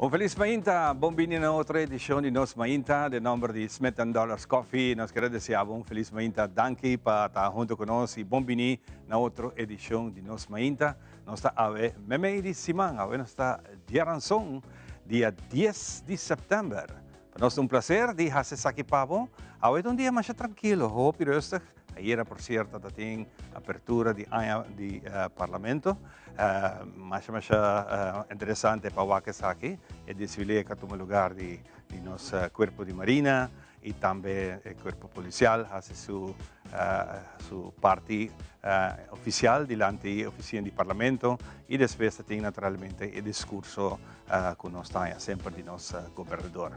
Un feliz Mainta, bombini na outra edição de Nos Mainta, de nome de Smith Dollars Coffee. Nós queremos desejar um feliz Mainta, danke para estar junto conosco e bombini na outra edição de Nos Mainta. Nós está a ver, meme de semana, nós está dia ranção, dia 10 de setembro. Para nós é prazer de fazer aqui pavo. Hoje é dia mais tranquilo, hope rustig. Ayer, por cierto, tem apertura de parlamento. Mas interessante para o que está aqui. É desfile que toma lugar de nosso corpo de marina e também o corpo policial hace su parte oficial diante da oficina de parlamento e depois tem naturalmente o discurso que nós temos sempre de nosso governador.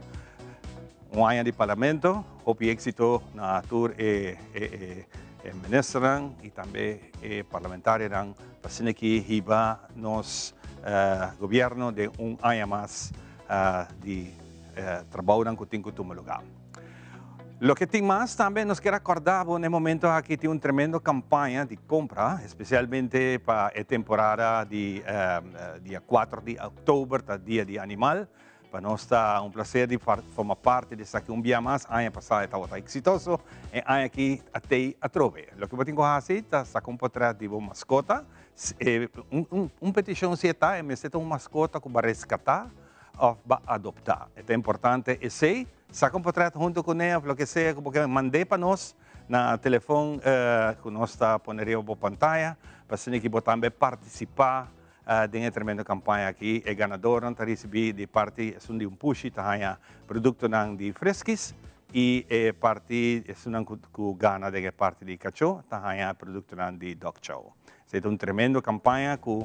Um ano de parlamento, houve êxito na tour ministro e também parlamentares para que riba nos governo de ano mais de trabalho que tem que tomar lugar. Lo que tem mais também nos quer acordar no momento aqui tem tremendo campanha de compra, especialmente para a temporada de dia 4 de outubro, dia de animal. Para nós está prazer de formar parte desse aqui dia mais. Ano passado estava exitoso e ano aqui até a trove. O que eu tenho que fazer é comprar de uma mascota. Petição se está, é mesmo uma mascota que vai resgatar ou vai adoptar. É importante esse. Se comprar junto com ele, o que seja, porque mandei para nós na telefone que nós está pondo na pantalla, para que também participar de tremenda campanha aqui. O ganador não receber de parte de push, tá produto de fresquis e parte que gana de parte de cachorro, tá produto de dog chow. É uma tremenda campanha que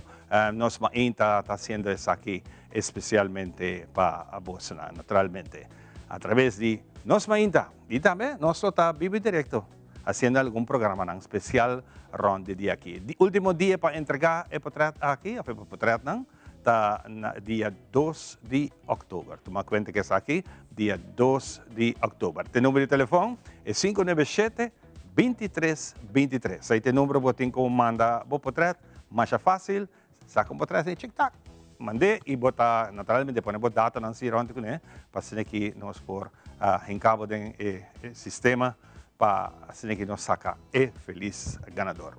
nós está fazendo isso aqui especialmente para a Bolsonaro, naturalmente. A través de Nos Mainta e também nós está vivo direto haciendo algum programa especial ronde de aqui. O último dia para entregar o portrait aqui, o portrait está dia 2 de outubro. Toma conta que está aqui, dia 2 de outubro. O número de telefone é 597-2323. Se esse número você tem como mandar o portrait, mais fácil, saca um portrait em tic-tac. Mandei e botar, naturalmente, põe a data na ronde com ele, para que nós for em cabo do sistema, para que nós saca feliz ganador.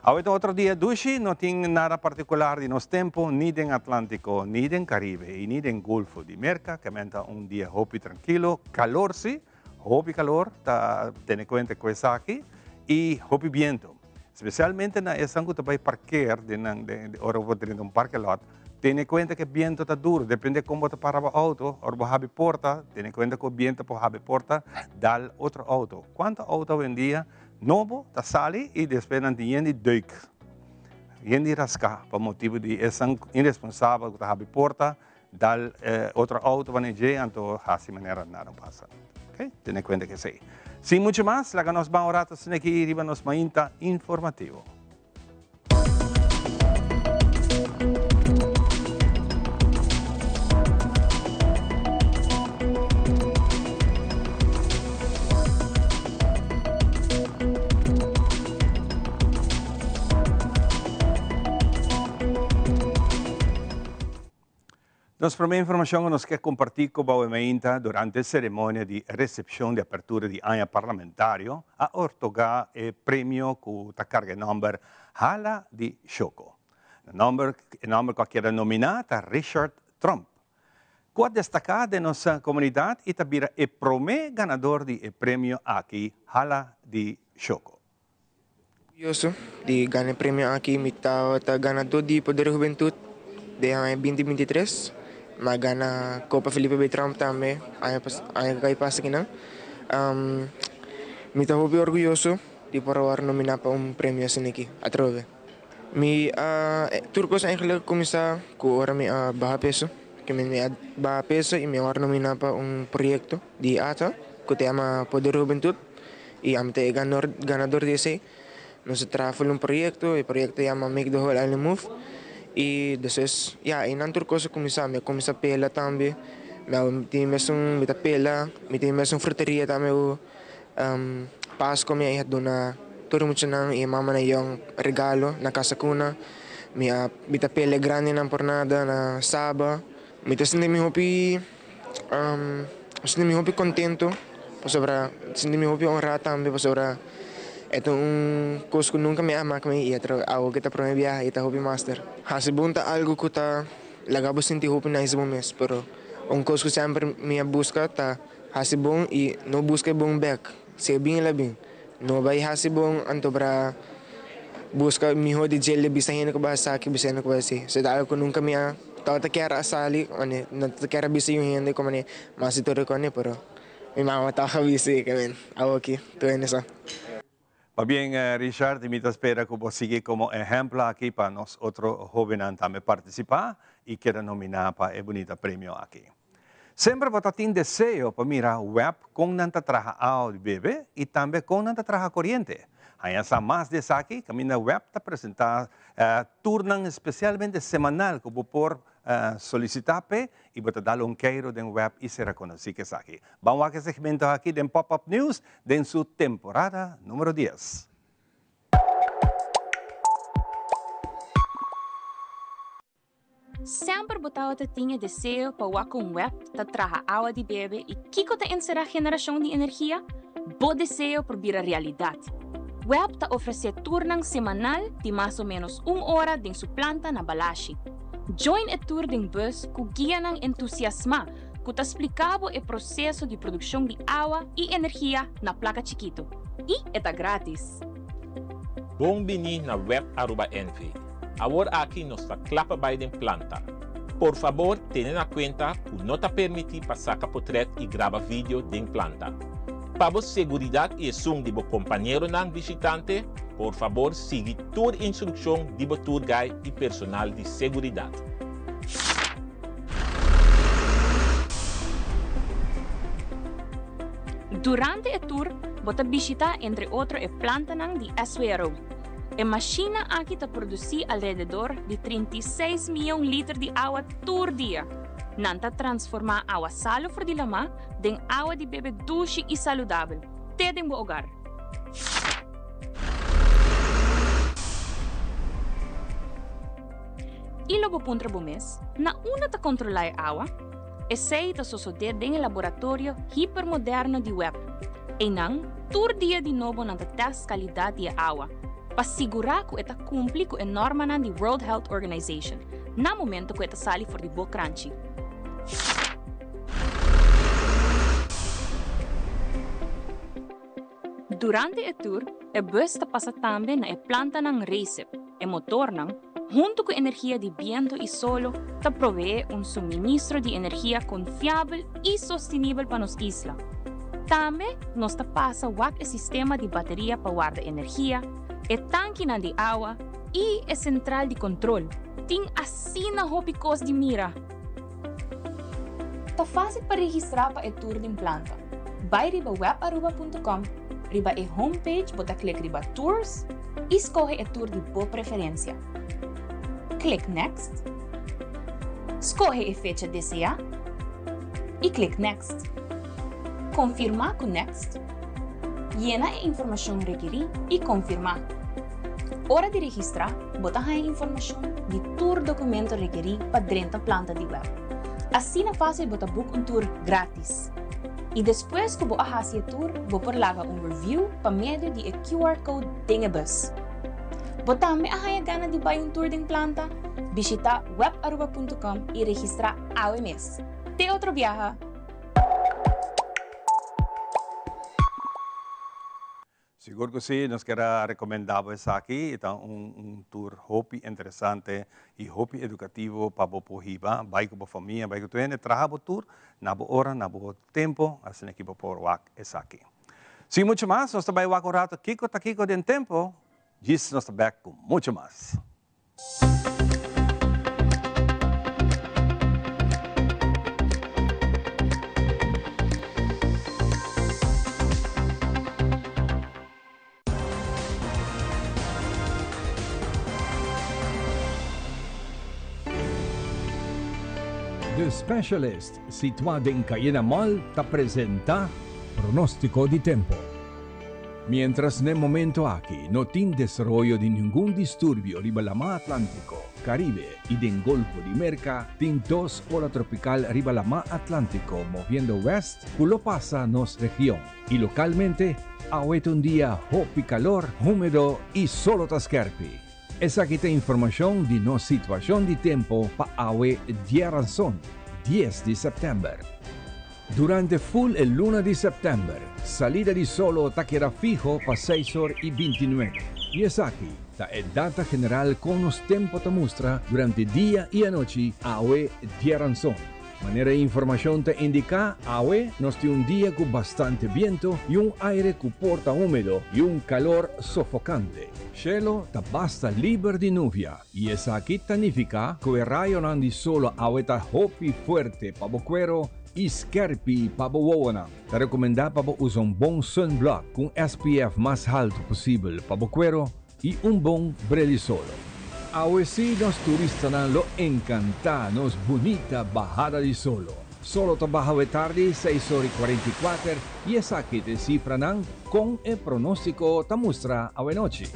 Hoje outro dia, hoje não tem nada particular de nosso tempo, nem no Atlântico, nem no Caribe, e nem no Golfo de América, que é dia hopi tranquilo, calor sim, hopi calor, tem conta com isso aqui, e hopi viento. Especialmente na essa que vai parquear, ora vou ter parque lot, tem conta que o viento está duro, depende de como você para o auto, ou você abre porta, tem conta que o viento pode abrir porta, dá outro auto. Quanto auto vendia, novo, está sali e depois não tem de duik. Gente rascar, por motivo de essa irresponsável que abre porta, dá outro auto para ninguém, então assim maneira nada passa. Ok? Tem conta que sim. Sem muito mais, lá que nós vamos orar, aqui arriba nos Mainta informativo. Nossa primeira informação que nós queremos compartir com o Mainta durante a cerimônia de recepção de abertura de ano parlamentário, a otorgar o prêmio que está carga número Hala de Choco. O nome que era nominado é Richard Trump. Qual destacar de nossa comunidade e também o primeiro ganador do prêmio aqui, Hala de Choco. Orgulhoso de ganhar o prêmio aqui, mitad ganador de Poder Juventude de 2023. Mas ganha Copa Felipe B. Trump também, aí passa aqui não. Me estou orgulhoso de poder nominar para prêmio assim aqui, a trove. Turcos eigenlijk começar com ora me baja peso, que me baja peso e me ora nominar para projeto de ATA, que se chama Poder Juventude, e amte ganador desse. Nós trabalhamos projeto, o projeto se chama Make the Whole Island Move. E depois, em Turcos começar pela também, me tem mesmo pela, me tem mesmo fruteria também, Pasko me dona todo mundo nang e mama na yung regalo na casa kuna, me pela grande na pornada na Saba, Me senti mi hopi senti mi hopi contento, sobre senti mi hopi honrado também sobre ito coisa que nunca me ama kami iya pero ako kita pernah biyahe ita hopi master. Hasibunta algo ko ta lagabo senti hopi na ismo mes pero coisa que sempre me busca ta hasibong e no busca bom back. Se bem labing. No vai hasibong anto para busca miho di gel bisa hina ko bahasa ki bisa hina ko bahasa. So dahil ko nunca me tawta kera asali ane nata kera bisa yung hindi ko mane masitore ko ane pero may mga taka bisa kamen. Awaki to sa. Bien, Richard, y me espera que vos sigue como ejemplo aquí para nosotros jóvenes también participar y queda nominar para el bonito premio aquí. Sempre vou ter deseo para mirar web com nanta traja áudio bebê e também com nanta traja corriente. Aí essa mais desse aqui, que a minha web está apresentar turno especialmente semanal que vou por solicitar e vou dar queiro de web e ser reconhecido que está aqui. Vamos a que segmento aqui de Pop-Up News de sua temporada número 10. Sempre botava te tinha desejo para com web ta traja água de bebê e kiko ta encerrar geração de energia, bo desejo por vir a realidade. Web ta oferece turno semanal de mais ou menos 1 hora em sua planta na Balashi. Join a tour de bus que guia nang entusiasma que ta explicava o processo de produção de água e energia na placa chiquito. E é grátis. Bom-vindo na web@NV. Agora aqui nós está clapa by den planta. Por favor, tenha em conta que não está permitido passar a portrait e gravar vídeo den planta. Para a segurança e som de seu companheiro não visitante, por favor, siga toda a instrução de seu tour guide e personal de segurança. Durante o tour, você visita entre outros a planta de SWRO. A máquina aqui está produzir alrededor de 36 milhões de litros de água por dia. Nanta transformar água salobra de lama em água de bebê doce e saudável. Até em seu hogar. E logo ponto do mês, na una ta controlar a água, esse está suceder em laboratório hipermoderno de web. E não, todo dia de novo nanta test qualidade de água. Para segurar que esta cumpre com a norma da World Health Organization, na momento que esta sali for de boa crunchy. Durante o tour, a bus está passa também na planta ng Recep, e motor ng, junto com a energia de viento e solo, está provee suministro de energia confiável e sustentável para nos isla. Também nos está passa o sistema de bateria para guardar energia, o tanque de água e a central de controle. Tem assim na hopicos de mira. Tá fácil para registrar para o tour de planta. Vai riba webaruba.com, riba a homepage, bota clique riba tours e escolhe o tour de boa preferência. Clique next. Escolhe a fecha deseja e clique next. Confirma com next. Llena a informação requerida e confirma. Hora de registrar, bota a informação de todo documento requerido para dentro da planta de web. Assim é fácil bota book tour grátis. E depois que você fazer o tour, você pode lagar review para meio de QR code de bus. Você também tem gana de buy tour de planta? Visita webaruba.com e registrar ao mês. Te outro viaja. Seguro que sí, nos queda recomendado eso aquí. Está un tour hopi interesante y hopi educativo para vos hiba, vai con familia, vai con tu gente, trabajo tour, nabo hora, nabo tempo, así que por wak es aquí. Sin mucho más, nos está wak un rato, kiko de tempo, Gis nos está back con mucho más. The Specialist, situado en Cayena Mall, te presenta Pronóstico di Tempo. Mientras en el momento aquí no tiene desarrollo de ningún disturbio riba la mar Atlántico, Caribe y del Golfo de Merca, tiene 2 olas tropical riba la mar Atlántico moviendo west, culo pasa nos región. Y localmente, ahueta un día hopi calor, húmedo y solo tascarpi. Esa aquí te información de no situación de tiempo para ahue día razón, 10 de septiembre. Durante full el luna de septiembre, salida de solo taquera fijo para 6 horas y 29. Y es aquí, la data general con los tiempos te muestra durante día y noche ahue día razón. Manera de información te indica, ahue nos tiene un día con bastante viento y un aire que porta húmedo y un calor sofocante. Cielo ta basta libre de lluvia y esa aquí significa que el rayo no andi solo ahue hopi fuerte pa bocuero y scarpi pa bowana. Te recomenda pa usar un buen sunblock con SPF más alto posible pa bocuero y un buen brelisolo. Ahora sí, los turistas lo encantan, nos bonita bajada de solo. Solo trabaja de tarde, 6 horas y 44, y es aquí te cifran con el pronóstico te muestra a noche.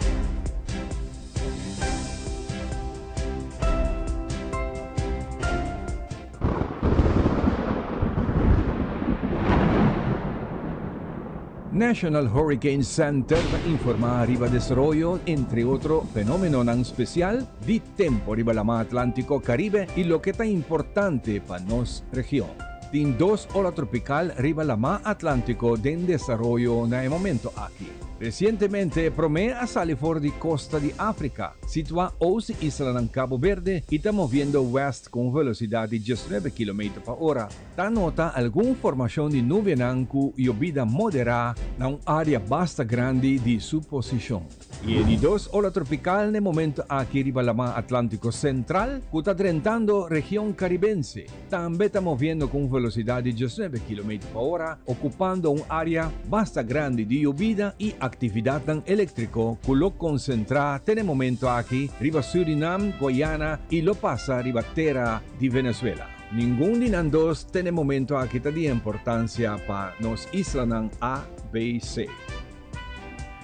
National Hurricane Center informa arriba desarrollo, entre otros fenómenos especial de tiempo arriba la mar Atlántico Caribe y lo que está importante para nuestra región. Tiene 2 olas tropical arriba la mar Atlántico de desarrollo en el momento aquí. Recientemente, Promé a salir fuera de costa de África, situa 11 islas en Cabo Verde y está moviendo west con velocidad de 19 km por hora. Ta nota alguna formación de nube nanku y lluvia moderada en un área bastante grande de su posición. Y de 2 olas tropical en el momento aquí arriba la mar Atlántico Central, que está drentando región caribense. También está moviendo con velocidad de 19 km por hora, ocupando un área bastante grande de lluvia y actividad eléctrico que lo concentra en el momento aquí, riba Surinam, Guyana y lo pasa riba tierra de Venezuela. Ningún de los dos tiene momento aquí de importancia para nos islas A, B y C.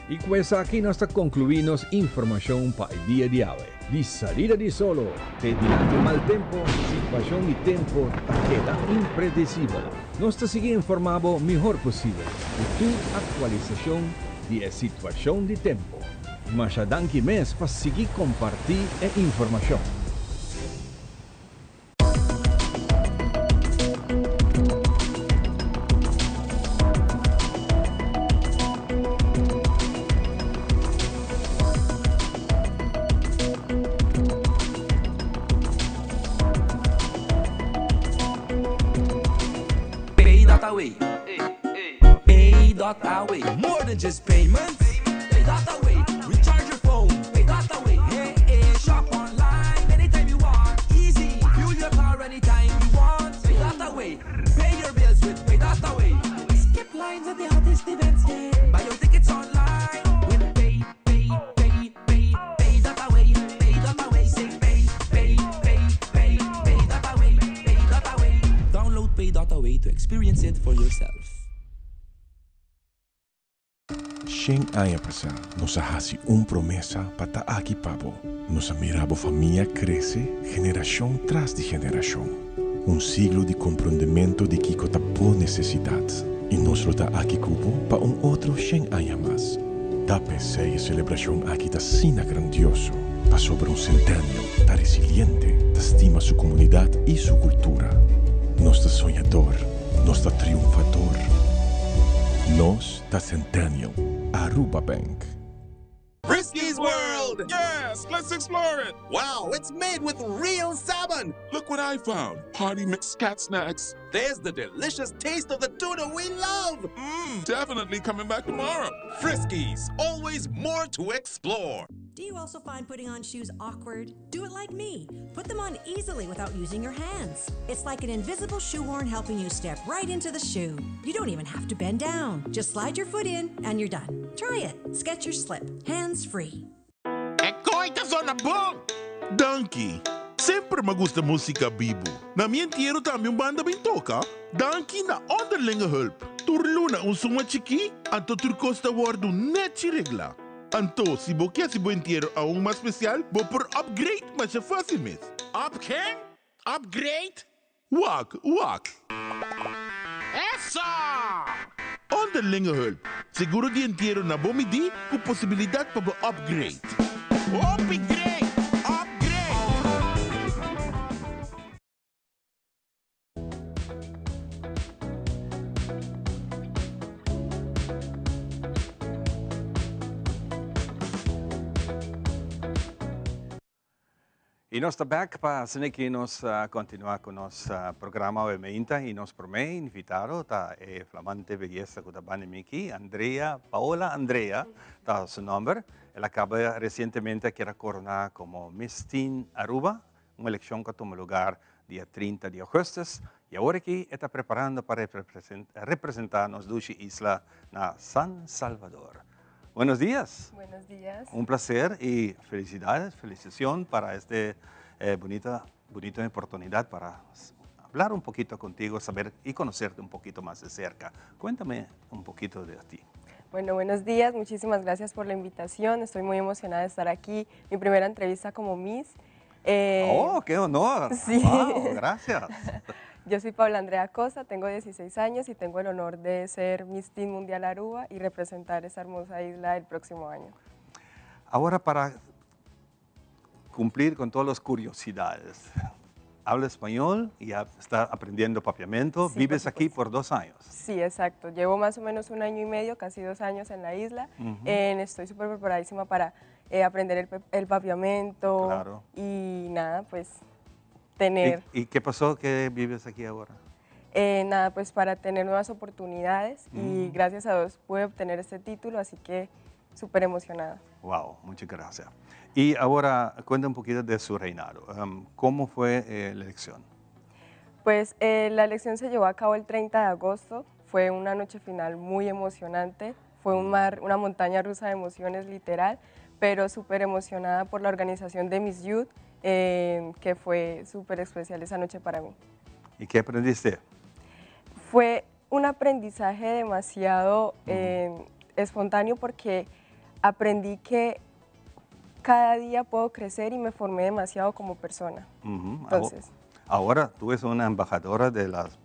Y pues aquí nos concluimos información para el día de hoy. De salida de solo, de delante mal tiempo, situación y tiempo queda impredecible. Nos te sigue informado mejor posible de tu actualización de situación de tiempo. Mas danke mes para seguir compartir información. Pay.Away. Pay.Away. More than just payments. Pay.Away. Recharge your phone. Pay.Away. Hey, hey, shop online anytime you want. Easy. Fuel your car anytime you want. Pay.Away. Pay your bills with Pay.Away. Skip lines at the hottest events. Yeah. Buy your tickets online with Pay.Away. Pay.Away. Say Pay.Away. Pay.Away. Download Pay.Away to experience it for yourself. Shen aya pasa, nos hace promesa para aquí pavo. Nos mirabo familia crece, generación tras de generación. Un siglo de comprendimiento de que por necesidad. Y nos lo da aquí cubo para un otro Shen aya más. Da PC y celebración aquí da sina grandioso. Pa sobre un centenio, da resiliente, da estima su comunidad y su cultura. Nos da soñador, nos da triunfador. Nos da centenio. Aruba Bank. Frisky's World! Yes, let's explore it! Wow, it's made with real salmon! Look what I found. Party mixed cat snacks. There's the delicious taste of the tuna we love! Definitely coming back tomorrow. Frisky's, always more to explore. Do you also find putting on shoes awkward? Do it like me. Put them on easily without using your hands. It's like an invisible shoehorn helping you step right into the shoe. You don't even have to bend down. Just slide your foot in and you're done. Try it. Skechers Slip. Hands-free. Coitas on a boom! Donkey. Sempre me gusta música bibo. Na mi entierro também banda bem toca. Donkey na onderlinge hulp. turluna un suma chiqui, anto turcosta wardu nechi regla. Anto, si bo quer si bo entierro aún más especial, bo por upgrade, mas é fácil mes. Up quem? Upgrade? Wak. Essa! Onderlinge hulp. Seguro de entierro na bomidi, com possibilidade para bo upgrade. Upgrade! Upgrade! E nós estamos back para que nós continuar com nosso programa obviamente e nós por mim invitado tá flamante beleza que está aqui Paola Andrea tá seu nome. Ela acaba recentemente que era coronada como Miss Teen Aruba, uma eleição que tomou lugar dia 30 de agosto e agora aqui está preparando para representar nos duas islas na San Salvador. Buenos días. Buenos días. Un placer y felicidades, felicitación para esta bonita oportunidad para hablar un poquito contigo, saber y conocerte un poquito más de cerca. Cuéntame un poquito de ti. Bueno, buenos días, muchísimas gracias por la invitación, estoy muy emocionada de estar aquí, mi primera entrevista como Miss. ¡Oh, qué honor! Sí. Wow, gracias. Yo soy Paola Andrea Costa, tengo 16 años y tengo el honor de ser Miss Teen Mundial Aruba y representar esa hermosa isla el próximo año. Ahora, para cumplir con todas las curiosidades, habla español y ya está aprendiendo papiamento, Sí, vives por aquí por 2 años. Sí, exacto. Llevo más o menos 1 año y medio, casi 2 años en la isla. Estoy súper preparadísima para aprender el papiamento Claro. y nada, pues tener... ¿Y qué pasó que vives aquí ahora? Nada, pues para tener nuevas oportunidades y gracias a Dios pude obtener este título, así que súper emocionada. Wow, muchas gracias. Y ahora cuenta un poquito de su reinado. ¿Cómo fue la elección? Pues la elección se llevó a cabo el 30 de agosto, fue una noche final muy emocionante, fue una montaña rusa de emociones literal, pero súper emocionada por la organización de Miss Youth, que fue súper especial esa noche para mí. ¿Y qué aprendiste? Fue un aprendizaje demasiado espontáneo porque aprendí que cada día puedo crecer y me formé demasiado como persona. Entonces, ahora tú eres una embajadora de las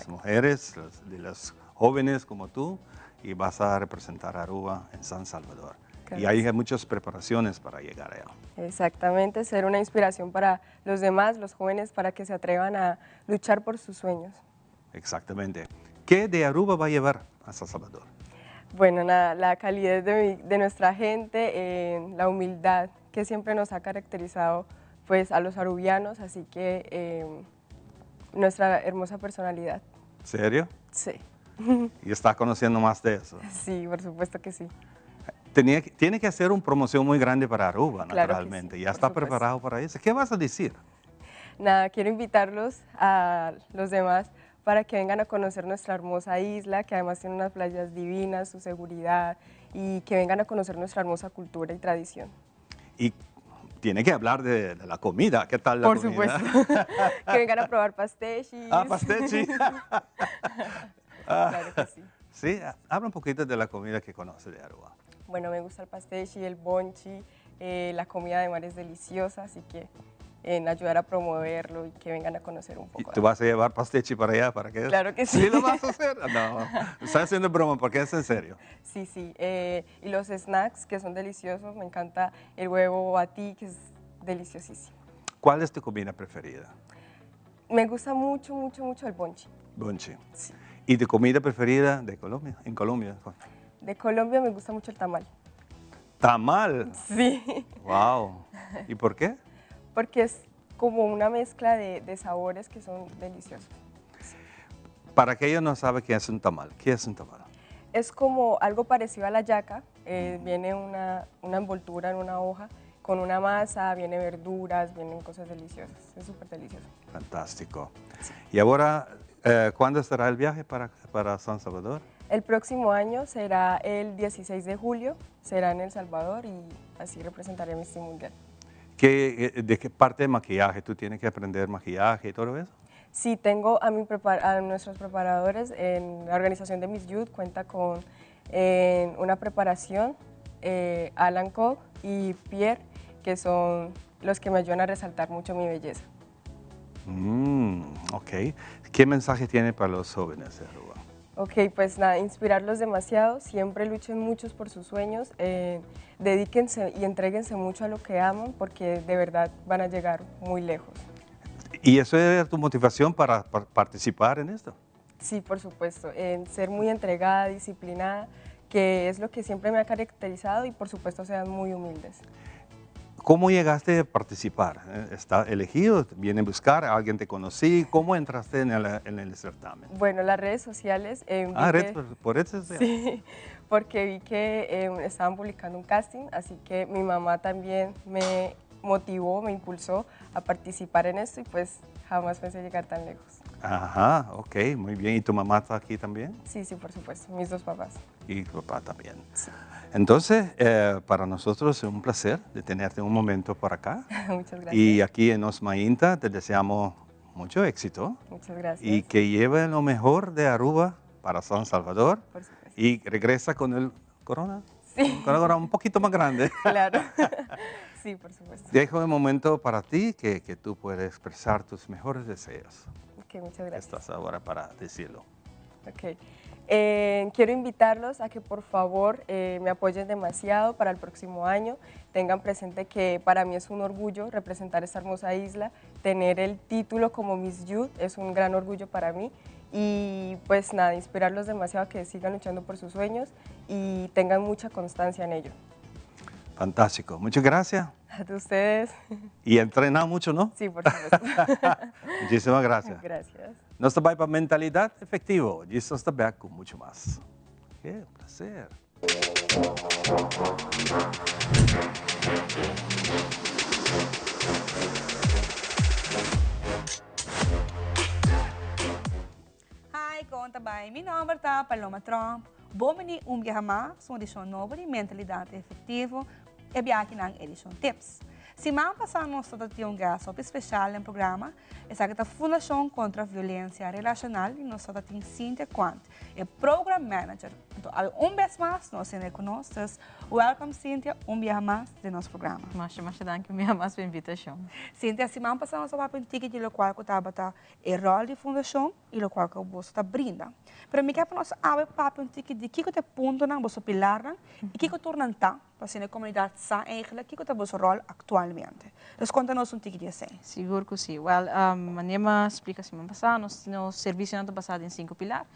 mujeres, de las jóvenes como tú, y vas a representar a Aruba en San Salvador. Claro. Y hay muchas preparaciones para llegar allá. Exactamente, ser una inspiración para los demás, los jóvenes, para que se atrevan a luchar por sus sueños. Exactamente. ¿Qué de Aruba va a llevar a San Salvador? Bueno, nada, la calidez de nuestra gente, la humildad que siempre nos ha caracterizado pues, a los arubianos, así que nuestra hermosa personalidad. ¿Serio? Sí. ¿Y está conociendo más de eso? Sí, por supuesto que sí. Tiene que hacer una promoción muy grande para Aruba, Claro que naturalmente. sí, ¿Ya por está supuesto. preparado para eso? ¿Qué vas a decir? Nada, quiero invitarlos a los demás para que vengan a conocer nuestra hermosa isla, que además tiene unas playas divinas, su seguridad, y que vengan a conocer nuestra hermosa cultura y tradición. Y tiene que hablar de la comida. ¿Qué tal la Por comida? supuesto. Que vengan a probar pastechi. Ah, pastechi. Claro que sí. Sí, habla un poquito de la comida que conoce de Aruba. Bueno, me gusta el pastechi, el bonchi, la comida de mar es deliciosa, así que en ayudar a promoverlo y que vengan a conocer un ¿Y poco. tú vas a llevar pastechi para allá? ¿Para qué? Claro que sí. ¿Sí lo vas a hacer? No, estoy haciendo broma porque es en serio. Sí, sí. Y los snacks que son deliciosos, me encanta el huevo batí, que es deliciosísimo. ¿Cuál es tu comida preferida? Me gusta mucho, mucho, mucho el bonchi. Bonchi. Sí. ¿Y tu comida preferida de Colombia? En Colombia. De Colombia me gusta mucho el tamal. Tamal. Sí. Wow. ¿Y por qué? Porque es como una mezcla de sabores que son deliciosos. Para aquellos no saben qué es un tamal. ¿Qué es un tamal? Es como algo parecido a la yaca, viene una envoltura en una hoja con una masa, viene verduras, vienen cosas deliciosas, es súper delicioso. Fantástico. Y ahora, ¿cuándo estará el viaje para San Salvador? El próximo año será el 16 de julio, será en El Salvador y así representaré Miss Teen Mundial. ¿De qué parte de maquillaje? ¿Tú tienes que aprender maquillaje y todo eso? Sí, tengo a nuestros preparadores en la organización de Miss Youth, cuenta con una preparación, Alan Koch y Pierre, que son los que me ayudan a resaltar mucho mi belleza. Ok. ¿Qué mensaje tiene para los jóvenes de Aruba? Ok, pues nada, inspirarlos demasiado, siempre luchen muchos por sus sueños, dedíquense y entréguense mucho a lo que aman porque de verdad van a llegar muy lejos. ¿Y eso es tu motivación para participar en esto? Sí, por supuesto, ser muy entregada, disciplinada, que es lo que siempre me ha caracterizado y por supuesto sean muy humildes. ¿Cómo llegaste a participar? ¿Está elegido? ¿Viene a buscar? ¿Alguien te conocí? ¿Cómo entraste en el certamen? Bueno, las redes sociales. Por redes sociales. Sí, porque vi que estaban publicando un casting, así que mi mamá también me motivó, me impulsó a participar en esto y pues jamás pensé llegar tan lejos. Ajá, ok, muy bien. ¿Y tu mamá está aquí también? Sí, sí, por supuesto, mis dos papás. Y tu papá también. Sí. Entonces, para nosotros es un placer de tenerte un momento por acá. Muchas gracias. Y aquí en Osmainta te deseamos mucho éxito. Muchas gracias. Y que lleve lo mejor de Aruba para San Salvador. Por supuesto. Y regresa con el corona. Sí. Con el corona un poquito más grande. Claro. Sí, por supuesto. Dejo el momento para ti que tú puedes expresar tus mejores deseos. Ok, muchas gracias. Estás ahora para decirlo. Ok. Quiero invitarlos a que por favor me apoyen demasiado para el próximo año. Tengan presente que para mí es un orgullo representar esta hermosa isla. Tener el título como Miss Youth es un gran orgullo para mí. Y pues nada, inspirarlos demasiado a que sigan luchando por sus sueños y tengan mucha constancia en ello. Fantástico. Muchas gracias. A ustedes. Y entrenar mucho, ¿no? Sí, por supuesto. Muchísimas gracias. Gracias. Nós trabalhamos para mentalidade efetiva. Disso nós trabalhamos com muito mais. Que prazer. Hi, conta bem. Meu nome é Paloma Trump. Vou me viajar uma edição nova de mentalidade efetiva e aqui na edição Tips. Semana passada nós tivemos um gasto especial no programa, essa é a Fundação contra a Violência Relacional e nós temos Cynthia Quant, é Program Manager. Então, vez mais, nós temos conosco. Welcome, Cynthia, dia mais de nosso programa. Mas danke mir mais pela invitação. Cynthia, semana passada nós tivemos um ticket de qual que estava o rol de fundação e o qual que você está brinda. Mas me quer para nós abrir um ticket de que ponto não você pilar e que torna tá para a comunidade sa eigenlijk que é o rol atualmente. Então conta-nos ticket assim. Seguro que sim. Well, maneira explica semana passada, nós serviço não basado em 5 pilares.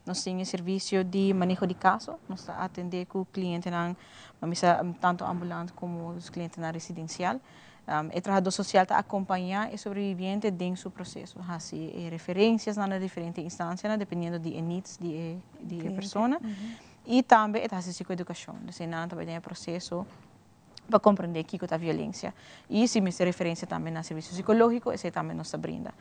Nós temos serviço de manejo de caso, nós atender com o cliente tanto ambulante como os clientes na residencial. O trabalhador social está acompanhar o sobrevivente dentro do seu processo. Assim, referências nas diferentes instâncias, dependendo de needs de pessoa. E também está a psicoeducação, ensinando também o processo para compreender o que é a violência. E se me referência também no serviço psicológico, esse também nos brinda.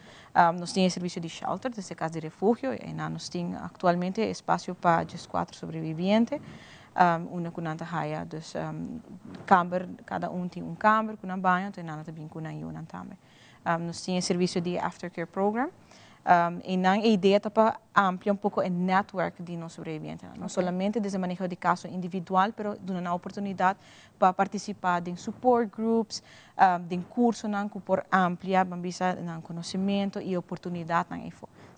Nós temos serviço de shelter, nesse caso de refúgio, e nós temos atualmente espaço para 4 sobreviventes. Uma com nanta raia, dus cada tem câmara com banho, então nada também com uma também. Nós temos serviço de aftercare program. E a ideia é para ampliar pouco o network de nossos sobreviventes. Não somente desde o manejo de caso individual, mas dando uma oportunidade para participar de support groups, de cursos por ampliar o conhecimento e oportunidade.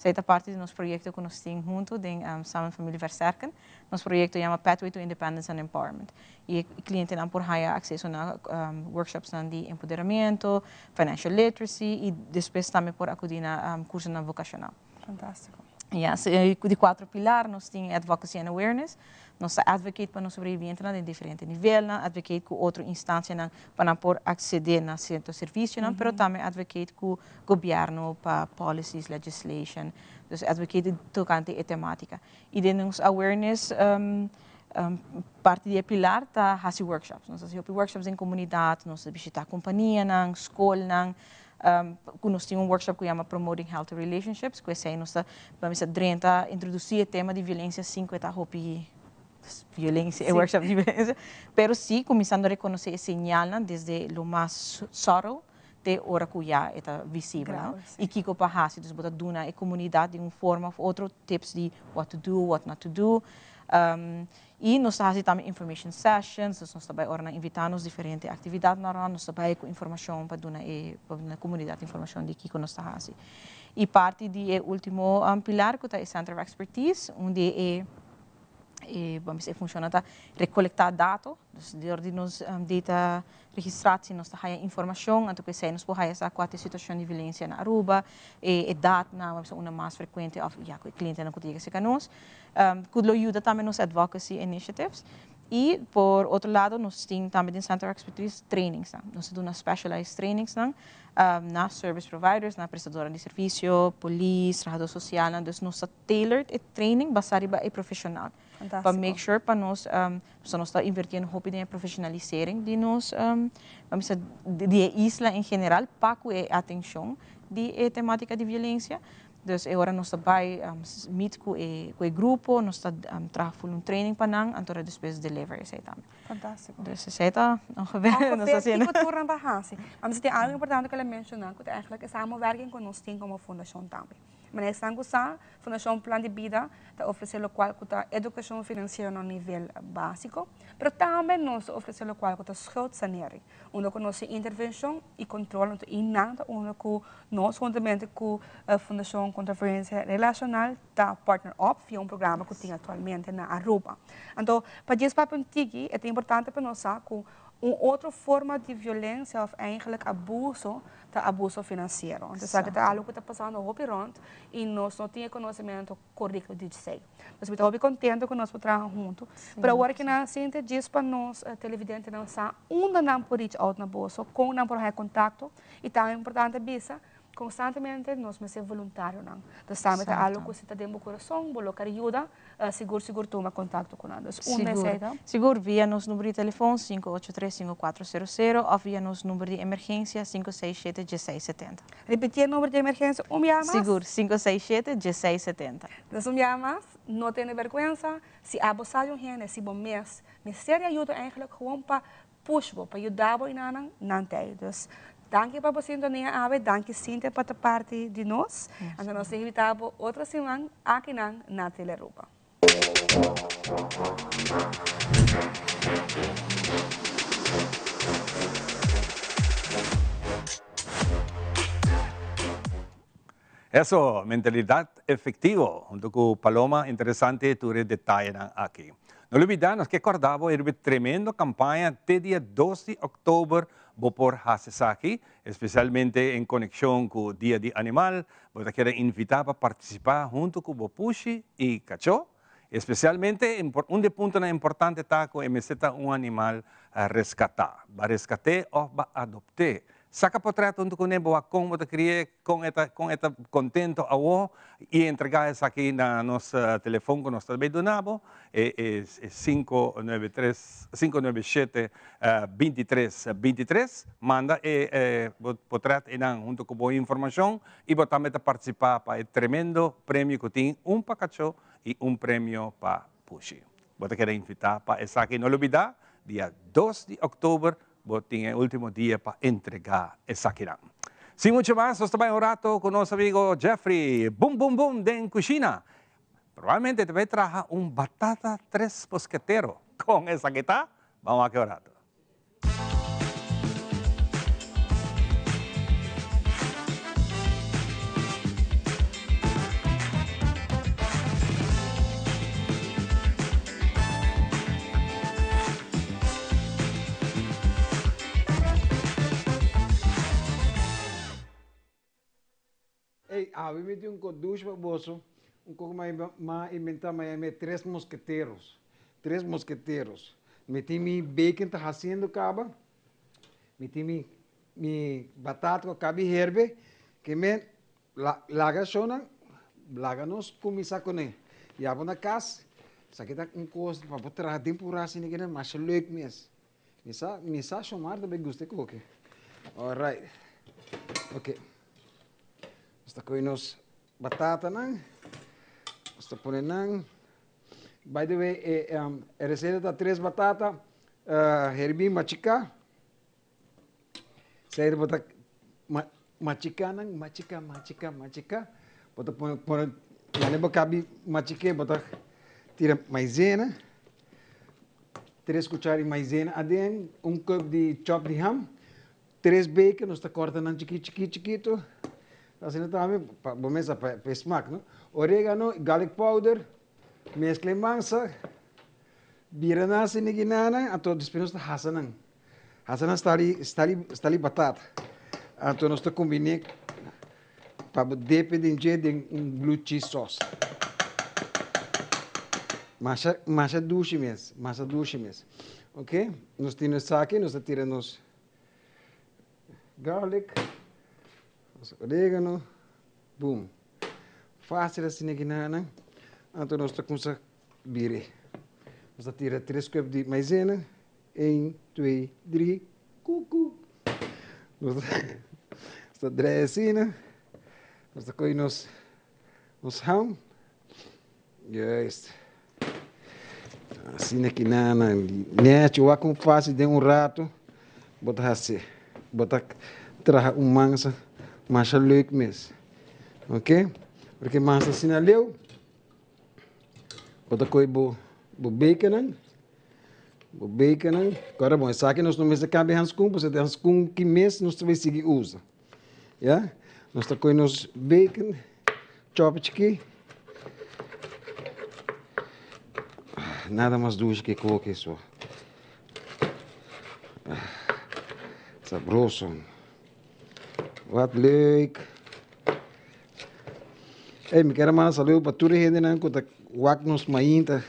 Essa é parte do nosso projeto que nós temos junto, Samen Família Versterken. Nosso projeto chama Pathway to Independence and Empowerment. E o cliente não por ter acesso a workshops de empoderamento, financial literacy e depois também por acudir a cursos vocacional. Fantástico. Yes, de 4 pilares, nós temos Advocacy and Awareness, nós advocate para os sobreviventes em diferentes níveis, advocate com outra instância para por aceder a certo serviço, mas também advocate com o governo para policies, legislation, então advocate tocante a temática. E de nos awareness, parte do pilar está fazer workshops, nós fazemos workshops em comunidade, nós visitamos companhia, escola, nós temos workshop que chama Promoting Healthy Relationships, que é nós vamos introduzir o tema de violência 5 etapas violência, é workshop de violência, mas sim começando a reconhecer o sinal desde o mais subtle, te ora cuya eta visível, Grave, não? E kiko pa hasi, dus bota duna e comunidade de forma of outro tips de what to do, what not to do. E nós temos também information sessions, nós também orna invitamos diferentes atividades na nós também com informação para dar a comunidade informação de que nós temos. E parte do último pilar que é o Center of Expertise, onde vamos dizer funciona para recolectar dados, de nos data registração, nós temos informação, então que sei nós podemos qual é a situação de violência na Aruba, e data na uma mais frequente of ja com cliente na cotidiana se canos, que lo ajuda também nos advocacy initiatives. E, por outro lado, nós temos também no Center of Expertise trainings. Nós temos specialized trainings na service providers, na prestadora de serviço, polícia, trabalhador social. Então, nós tailored e training baseado em profissional. Para make sure para nós está invertindo um pouco em profissionalizering de nós, vamos dizer, de isla em geral, para a atenção de temática de violência. Dus agora nós estamos meet com o grupo, nós estamos trabalhando training para nós, então depois deliver isso também. Fantástico. Dus isso está ongeveer, nós está sendo. Cultura na base. Mas tem algo importante que ele mencionou, que é samenwerking com nós tem como fundação também. Mas estamos com a Fundação Plan de Vida, que oferece qual que a educação financeira no nível básico, mas também nós oferecemos qual que a schuldsanering, onde nós intervenção e controle, e nada onde nós juntamente com a Fundação contra a Violência Relacional está partner up via programa que tem atualmente na Aruba. Então, para esse papel é importante para nós que uma outra forma de violência é eigenlijk abuso financeiro. Então, sabe que é algo que está passando no rond e nós não temos conhecimento correto de dizer. Nós estamos contentes que nós trabalhamos juntos. Para agora que nós sente diz para nós televidentes não sabe onde não por reach out na bolsa, como não por ter contato e também é importante bisa constantemente nós me ser voluntário não. Então, sabe que algo que está dentro do coração, colocar ajuda, seguro toma contato com nós. Seguro via nos número de telefone 583-5400 ou via nos número de emergência 567-1670. Repetir o número de emergência, mais? Seguro, 567-1670. Então, mais, não tenha vergonha, se abusar de um se bom mês, me ser ajuda eigenlijk gewoon para push, para ajudar o inanang, não tem. Dank je para sintonia ave, dank je Cynthia para parte de nós. Então nós invitamos outra semana aqui na Teleruba. Eso, mentalidad efectivo, junto con Paloma, interesante tu detalle aquí. No olvidemos que acordamos el tremendo campaña de día 2 de octubre por Hasesaki, especialmente en conexión con el Día de Animal. Voy a querer invitar a participar junto con Bopushi y Cacho. Especialmente, un punto importante está que un animal a rescatar. Va a rescatar o va a adoptar. Saca portreto junto con él, como te crié con esta contento a vos y entregar eso aquí en nuestro teléfono que nos está donando, es 597-2323. Manda portreto junto con vos información y vos también participar para el tremendo premio que tiene un pacacho y un premio para Pushi. Vos te quiero invitar para eso aquí. No lo olvides, día 2 de octubre, tiene el último día para entregar esa quirán. Sin mucho más, nos tomamos un rato con nuestro amigo Jeffrey. Boom, boom, boom, de en cocina. Probablemente te va a traer un batata 3 mosqueteros. Con esa que está, vamos a quedar un rato. A mí me dio un conducho famoso, un poco más inventado, me 3 mosqueteros. 3 mosqueteros. Metí mi bacon, está haciendo caba. Metí mi batata con caba y herbe, que me laga shona, laga nos comisa con él. Y hago una casa, saqué un costo para poder trabajar temporada sin que más leuk mes. Me sa chamar também gusta coque. All right. Okay. Está com nos batata não. Está pondo não. By the way, a receita da 3 batata, herbi machica. Sair botar machica, bota põe, já nem cabe machique, bota tira maisena, 3 cucharadas de maisena adentro, 1 cup de chop de ham, 3 bacon, nós está cortando chiquito, assim também, para smack, não? Orégano, garlic powder, mescla massa, bira nasi ni ginana, ato dispensa hasanan. Hasanan está ali batata. Ato nós está combinando para depender de blue cheese sauce. Massa doce mesmo, ok? Nós temos aqui, nós tiramos garlic, orégano, boom. Fácil assim ni ginana. Então nós está com essa bira. Nós tira 3 cups de maisena. 1, 2, 3, cucu. Nós está dressina. Nós está com nos ham. Juist. Assim aqui na net, o com fácil de rato. Bota assim. Bota traga massa, massa leuk mesmo. Ok? Porque massa assim na leu. Bota coi bo bacon. Agora bom, isso aqui nós não vamos caber hanskun, você tem hanskun que mês nós vamos seguir usa. Já? Nós tá coi nos bacon, chop aqui. Nada mais doce que qualquer só. Sabroso. Wat leuk. Hey, me quero mais saber para tudo aí dentro que wak nos mainta.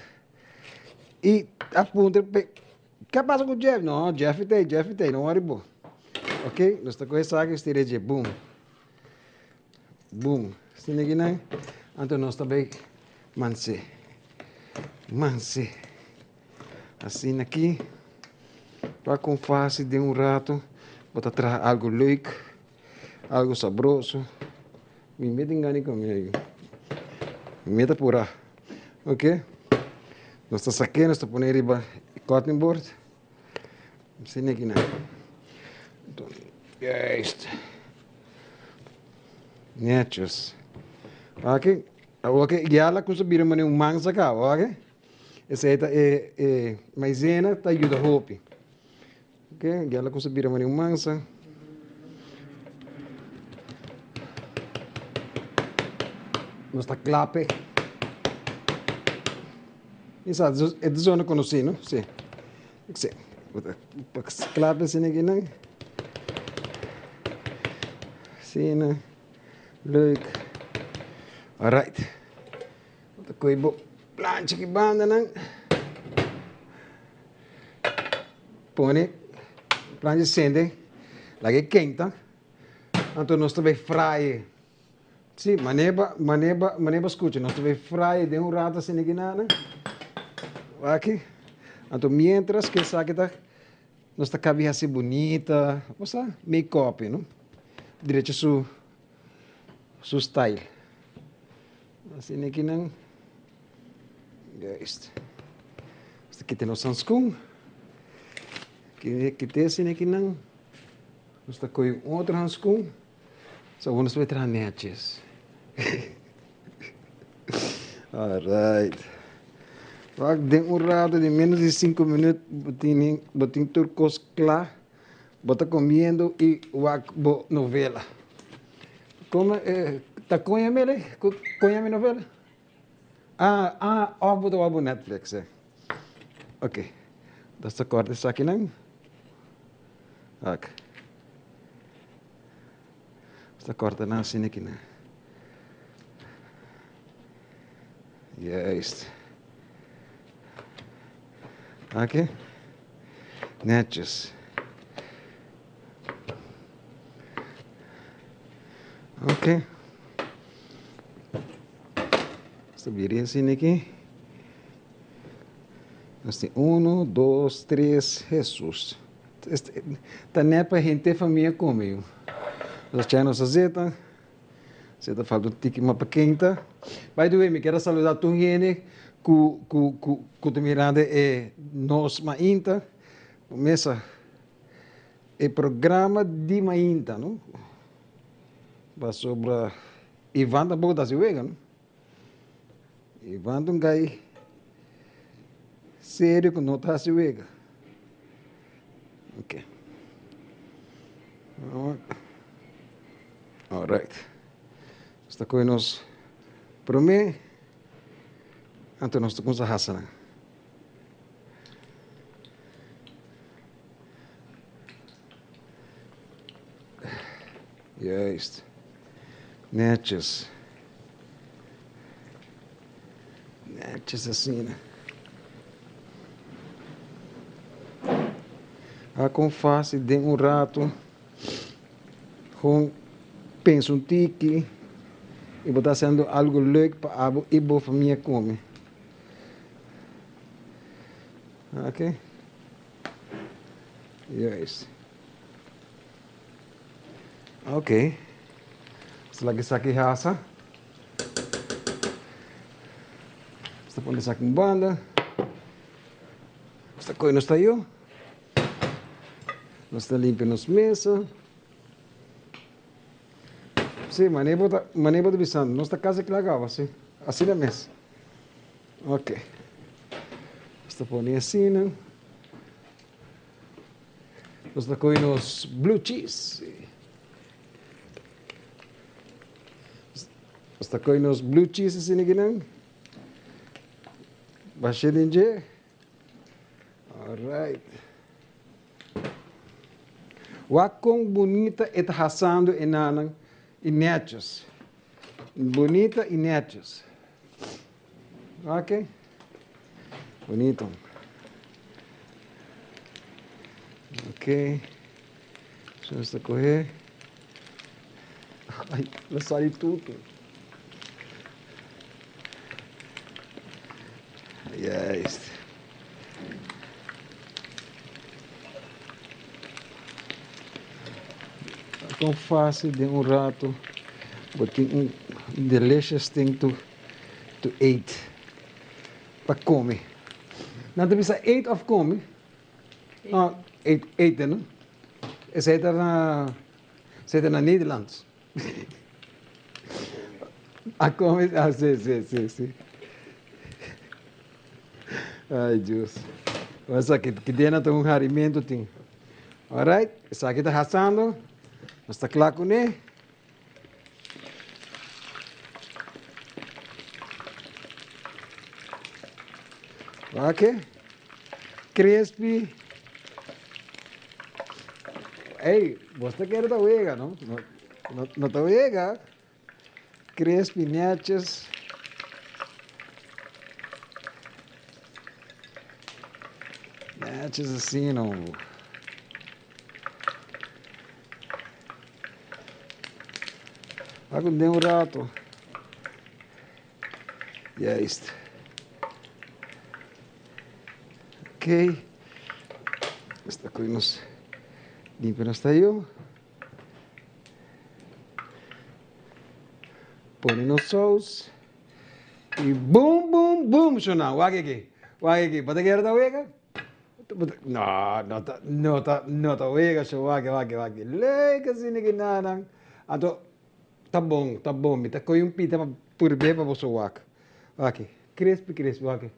E a ponta, que passa com o Jeff? Não, Jeff tem, não worry, bo. Ok? Nós estamos com essa aqui, estirei de boom. Boom. Assim aqui, né? Então nós também manse. Assim aqui. Para com fácil de rato. Bota atrás algo leuk, algo sabroso. Me mete engane comigo. Me meta por aí. Ok? Nós estamos aqui, nós estamos pondo riba cutting board. Assim aqui, né? Então, isto. Netos. Ok? Ok, e ela com subir uma mansa cá, ok? Essa é maisena, tá ajuda a hope. Ok? E ela com subir uma mansa. Nós está clape. Isso é de zona conhecida, não? Sim. Sim. Clape assim aqui, não? Sim, não? Leuk. Alright. Kita kuibo plancha ki banda não? Põe plancha sende, lagi quente. Então nós também fry. Sim, maneba escuta, nós também fry de rato assim aqui nada. Aqui. Então mientras que essa aqui tá nossa cabeça assim bonita, você make-up, não? Direito su style. Assim aqui não. Isto. Aqui tem o sanskun. Que tem assim aqui não. Nós está com outro sanskun. Só vamos ver tranetes. Alright. Vak de rato de menos de 5 minutos, botin turcos claro, bota comendo e vak bo novela. Como tá conhecendo novela? Boto Netflix, Ok. Desta corta isso aqui não? Ok. Esta corta não assim aqui não. Yes. Ok? Netos. Ok. Subiria assim aqui. Nós temos 1, 2, 3, Jesus. Tá nem para gente família comigo. Nós temos a zeta. Zeta fala um tique mais pequena. By the way, me quero saludar todo mundo que te mirando é nós mainta. Começa o programa de mainta, não? Ba sobra Ivan tampoco está ciega, ¿no? Ivan um gai sério que não está ciega. Ok. All right. Está com nós para mim. Então nós estamos a Hassan. Juist. Netjes. Netjes assim, né? Com fácil, de rato, com penso tique e vou estar fazendo algo leuk para a boa família comer. Ok? Juist. Ok. Selagi sakit rasa, está pondo saco em banda, está coisa não está aí, não está limpo nas mesas. Sim, maneira de visão, não está casa que lagava, sim, assim na mesa. Ok. Está pondo assim, né? Está coisa nos blue cheese. Está com os blue cheese assim ninguém. Baixei de dia. Alright. O quão bonita é tá assando em netos. Bonita e netos. Ok. Bonito. Ok. Deixa eu correr. Ai, vai sair tudo. Yes. Tão fácil de rato, but delicious thing to eat. Para comer. Não te precisa eat of comer. Ah, eten, não? Esse é na Nederlands. A comer, sim. Ai, Deus. Mas aqui tem um alimento, tem. Alright? Isso aqui está assando. Está claro com ele. Ok? Crispy. Ei, você quer da vega, não? Não está vega. Crispy, nachos. Nachos assim, não. Agora deu rato. E é isto. Ok. Esta coisa nos limpa nos tallo. Põe no sauce. E boom, sonando. Wag aqui. Pode querer da vega? No está vega, so wag. Leque assim, ninguém nada. Então, tá bom. Me tá com pita por bem para você wag. Ok. Crispy, wag.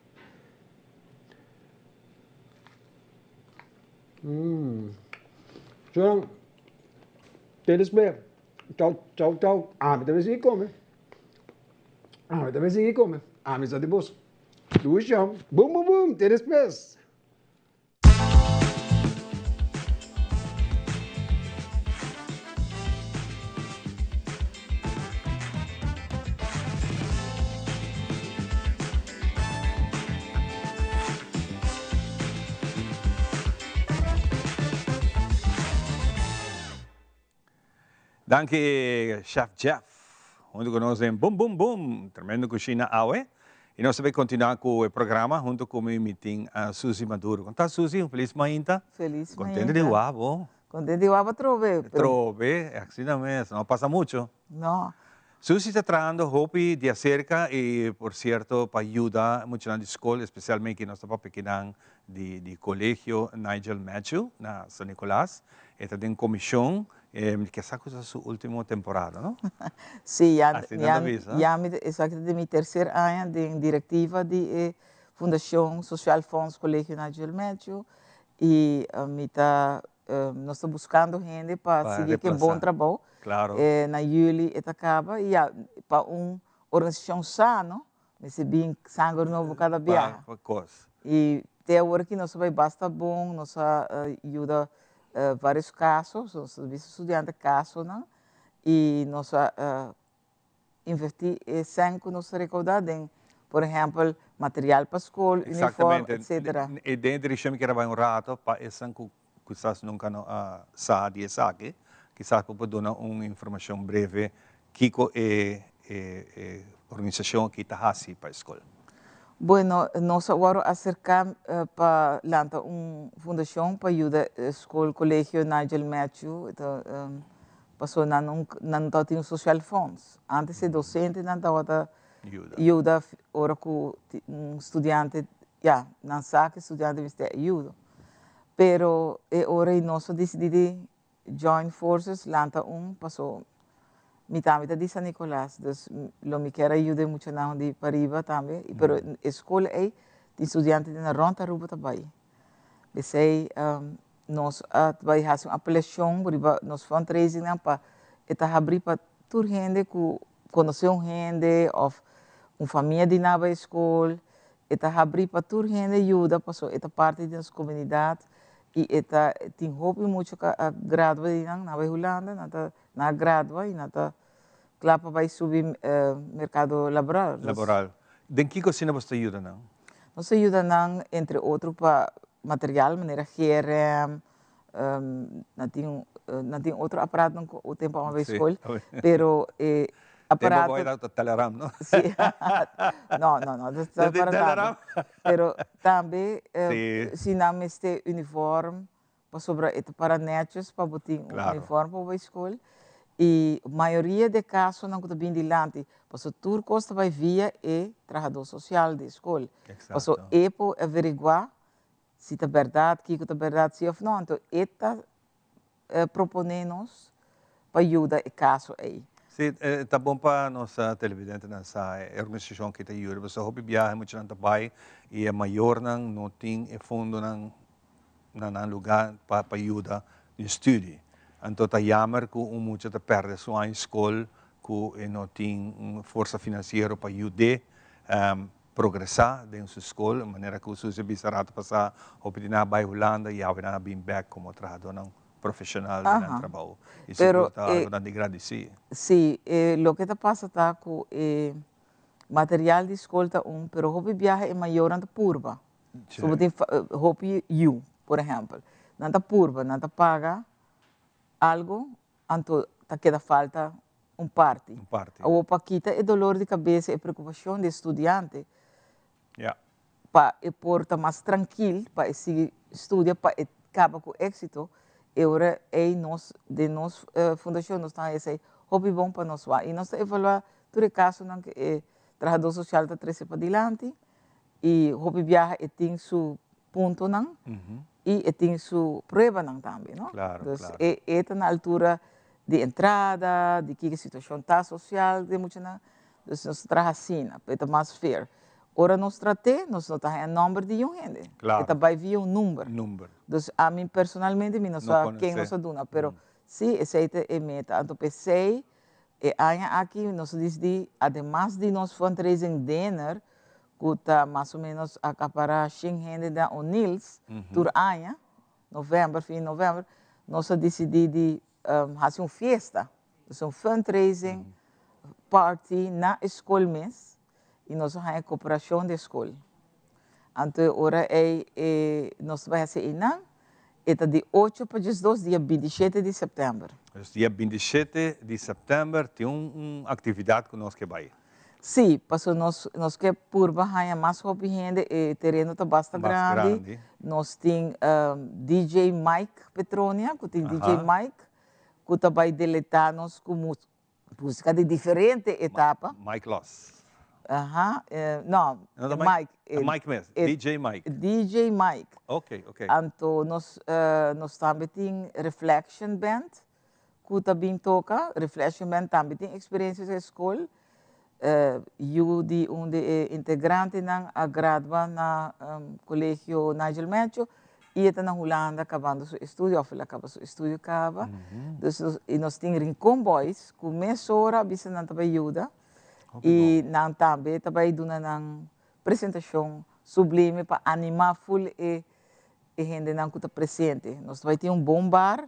Então, eles bem. Tchau. Me também se come. Me só de bolso. Do chão. Boom. Eles bem. Danke, Chef Jeff. Junto conosco em Boom. Tremendo cozinha awe. E nós vamos continuar com o programa junto com o meeting a Suzy Maduro. Conta, Suzy, feliz manhã. Feliz manhã. Contente de guapo. Contente de guapo, trove. Trove, assim mesmo. Não passa muito. Não. Suzy está trabalhando hobby de acerca e, por certo, para ajudar muito na escola, especialmente que nós estamos pequenos de colégio Nigel Matthew, na São Nicolás. Está em comissão que esa cosa es su última temporada, ¿no? Sí, Así não avisa. exacto, de mi tercer año de directiva de Fundación Social Fonds Colegio Nigel Médio e nós estamos buscando gente para seguir que bom trabalho. Claro. Na Juli eta acaba e para uma organização sana, mas bem sangue novo cada dia. E até agora que nós vai basta bom, nós ajuda vários casos, nós serviço estudante caso, né? E nós investir sempre nossa recaudada em, por exemplo, material para a escola, uniforme, etc. E dentro de chama que era um rato para esse que quizás nunca sabe esse aqui, quizás para dar uma informação breve que é organização que está assim para a escola. Bueno, nós agora acercamos para lançar uma fundação para ajudar a escola, colegio Nigel Médio, passou não tinha social funds. Antes de docente não estava ajuda, agora com estudante, não sabe que estudante precisa ajuda. Pero agora nós decidimos join forces, lançar passou mitad de San Nicolás, dus lo me quer ajuda muito na de Pariba também, pero escola é de estudante na ronda ruba também. Besei nós vai fazer uma apelação, nós fundraising para abrir para toda gente que conhecer gente ou uma família de nova escola, abrir para toda gente ajuda para essa parte da nossa comunidade e tem hope muito que a gradua na Holanda, na gradua e na clapa vai subir mercado laboral. De que coisa você ajuda não? Nós ajuda não entre outros para material, maneira GRM, não tem outro aparato não o tempo a escola, pero aparato. Tempo vai dar Telegram, não? Sim. não, para nada. Pero também se não este uniforme para sobre para netos para botar uniforme para a escola. E a maioria de casos não está bem dilante, porque tudo custa vai via trabalhador social da escola. Porque para averiguar se é verdade, que é verdade, se ou não. Então, propõe-nos para ajudar o caso aí. Sim, está bom para nossa televidente nessa organização que está ajuda. Você hobby viaja muito na pai e é maior não tem fundo na lugar para ajudar no estudo. Então, está jammer que muito está perde sua escola, que não tem força financeira para ajudar progressar dentro da sua escola, de maneira que você bisa rato passar a opinar na Holanda e a bem back como trabalhador profissional no trabalho. Isso é algo de agradecer. Sim, o que está passando é que material de escola está mas o hobby viaja é maior na curva. Sobre o hobby por exemplo, na curva, não paga algo, então queda falta parte. O paquita é dolor de cabeça e preocupação do estudante. Para portar mais tranquilo, para seguir estudar, para acabar com êxito, agora de nossa fundação nós estamos esse hobby bom para nós. E nós estamos evaluando todo caso que o trabalhador social está trazendo para adiante e o hobby viaja tem seu ponto e tem sua prova também, não? Claro. Está na altura de entrada, de que a situação está social, de muito na, então nós trabalhamos assim, é mais fair. Ora nós tratamos, nós não temos o número de gente. Claro. Vai vir número. Então, a mim personalmente, não sei quem nós dona, mas sim, essa é a meta. Então, pensei, aqui nós dizemos, además de nós fundraising dinner, que está mais ou menos acaparar 100 gente da O'Neill's, por ano, fim de novembro, nós decidimos fazer uma festa, um fundraising party na escola mesmo, e nós temos a cooperação da escola. Então, agora nós vamos fazer isso, de 8 para 12, dia 27 de setembro. Dia 27 de setembro tem uma atividade que nós queremos. Sim, porque nós queremos por baixar mais gente, o terreno está bastante grande. Nós temos DJ Mike Petronia, que tem DJ Mike, que vai deletar-nos com música de diferente etapa. Mike Loss. Não, Mike. Mike mesmo, DJ Mike. DJ Mike. Ok. Então, nós também temos Reflection Band, kuta bim toca, refreshment também tem experiências na escola. Eu de integrante não a graduar na colégio Nigel Metro e está na Holanda acabando seu estudo, ou acaba seu estudo acaba. Então, nós temos Rincon Boys, que começou a bisa não também ajuda e não também também dona na apresentação sublime para animar full e gente não que está presente. Nós vai ter bom bar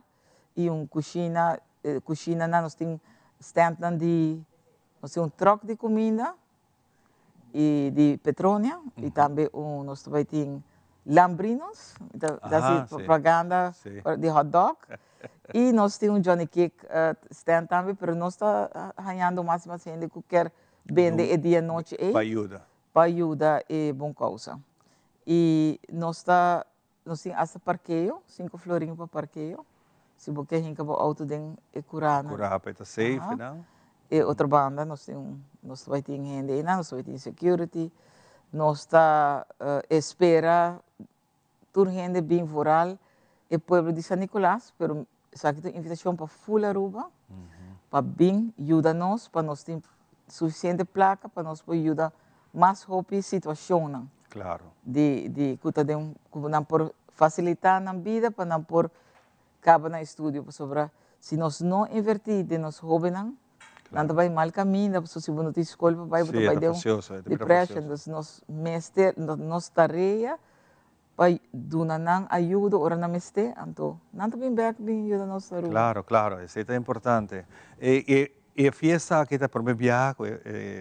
e cozinha nós temos stand de nós temos troca de comida e de Petronia e também nós vai ter lambrinos, da propaganda de hot dog e nós temos Johnny Cake stand também, mas nós está ganhando mais gente que quer vender dia e noite para ajudar e bom causa. E nós temos esse parqueio, 5 florinhos para parqueio. Se você quer o auto de curar. Curar para estar safe, não? E outra banda, nós vai ter gente, nós vai ter security, nós está espera toda gente bem rural e povo de São Nicolás, pero sabe que invitação para full Aruba, para bem ajudar nós, para nós ter suficiente placa, para nós poder ajudar mais rápido situação, não? Claro. De não por facilitar na vida, para não por cabo na estúdio, sobre se nós não invertir de nós jovens, não vai mal caminho, se você não tem escola, vai ter depressão, nós tarefa para dar ajuda, ora não meste, então não também bem ajuda nós a Claro, claro, isso é importante. E a fiesta aqui está promovida,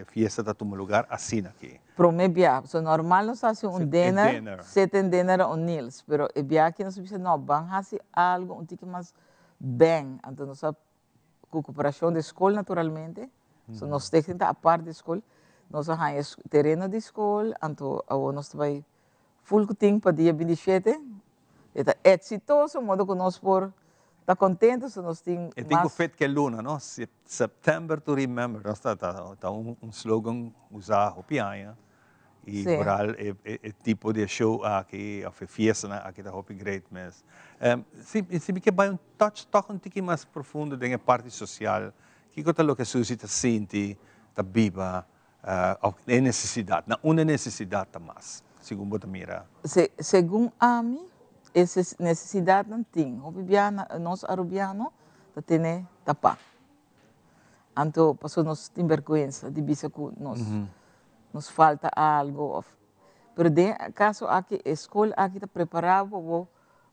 fiesta está no lugar assim aqui. Promovida, so normal nós fazemos dinner, seten dinner ou meals, pero e aqui nós precisamos não vamos fazer algo um pouco mais bem, então nós com cooperação da escola naturalmente, so nós temos a parte da escola, nós temos terreno da escola, então nós vai full ting para dia 27, é exitoso, modo que nós por está contente, se nós temos mais... Eu tenho feito que luna, não? September to remember, nós está slogan usado, pianha, e rural é tipo de show aqui, a fiesta aqui da Hopi Great Mess. Se me quer um touch um pouco mais profundo da parte social, que é o que a sociedade sente, está viva, é necessidade, não uma necessidade mais, segundo você mira. Segundo a mim, essa necessidade não tem. Nós, arubianos, temos tapa. Então, passou nós temos vergonha de dizer que nos falta algo. Mas, no caso, aqui, a escola aqui está preparada para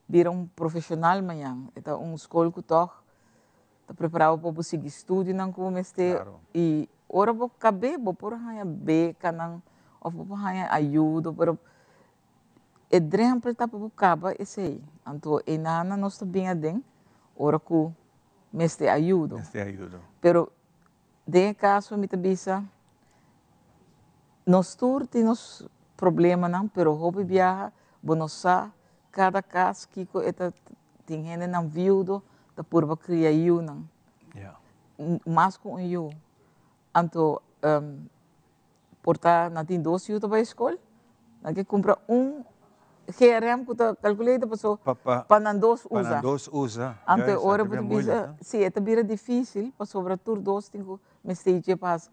vir profissional amanhã. Então, uma escola que está preparada para seguir estudo, não como este. E, ora, vou caber, vou por aí, beca, ou vou aí, ajuda, e exemplo está para buscar esse aí. Então, e nada nós também adem, ora que me este ajuda. Pero de caso me tabisa, nós temos problema não, pero hobby viaja, bonosa, cada caso que tem gente não viudo, da purva cria eu não. Mais com eu. Então, portar não tem 2 anos para a escola, não que compra GRM que está calculado para não usa. Então, ora por bisa, se é também difícil, para sobretudo 2 tenho me stage pas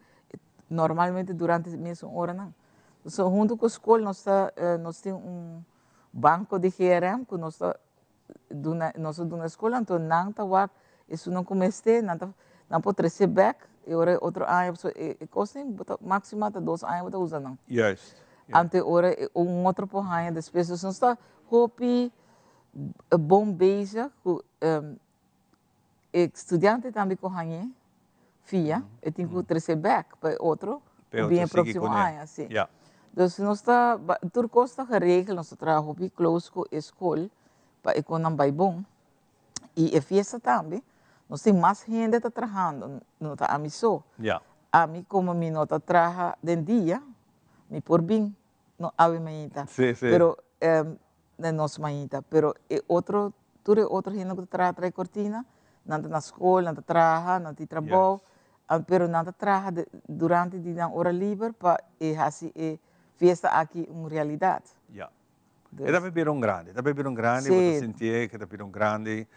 normalmente durante mesmo hora não. So junto com a escola nós temos banco de GRM que nós na escola, então não tá wak, isso não comece, não pode receber back, e ora outro ano, custa máximo até 2 anos para usar não. Ante ora outro porranha das pessoas não está hopi bom beija estudante também corranha fia e tem que trazer back para outro bem próximo ano assim. Então nós está tur costa regel nós trabalha hopi close com escola para economia vai bom e a fiesta também nós tem mais gente está trabalhando não está a mim só a mim como me não está trabalha de dia me por bem no ave mañita, pero no es mañita, pero otro gente que trae cortina, nada na escola, nada trabaja, nada trabajo, pero nada trabaja durante la hora libre para hacer fiesta aquí una realidad. É da beber grande, Sim. você sentir que da beber grande,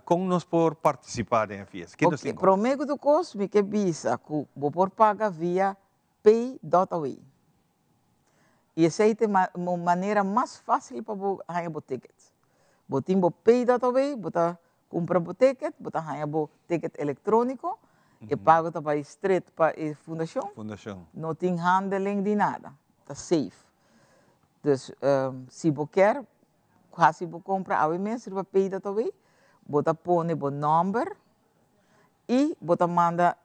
como nós por participar em fiesta? Que nós Okay, prometo do Cosme que visa que vou por paga via pay.away. E essa é uma maneira mais fácil para você ganhar o ticket. Você tem o pay.away, você compra o ticket, você ganha o ticket eletrônico e paga para straight para a fundação. Não tem handling de nada, está safe. Então, se você quer, se você compra a mesmo para pay.away, você põe o número e você manda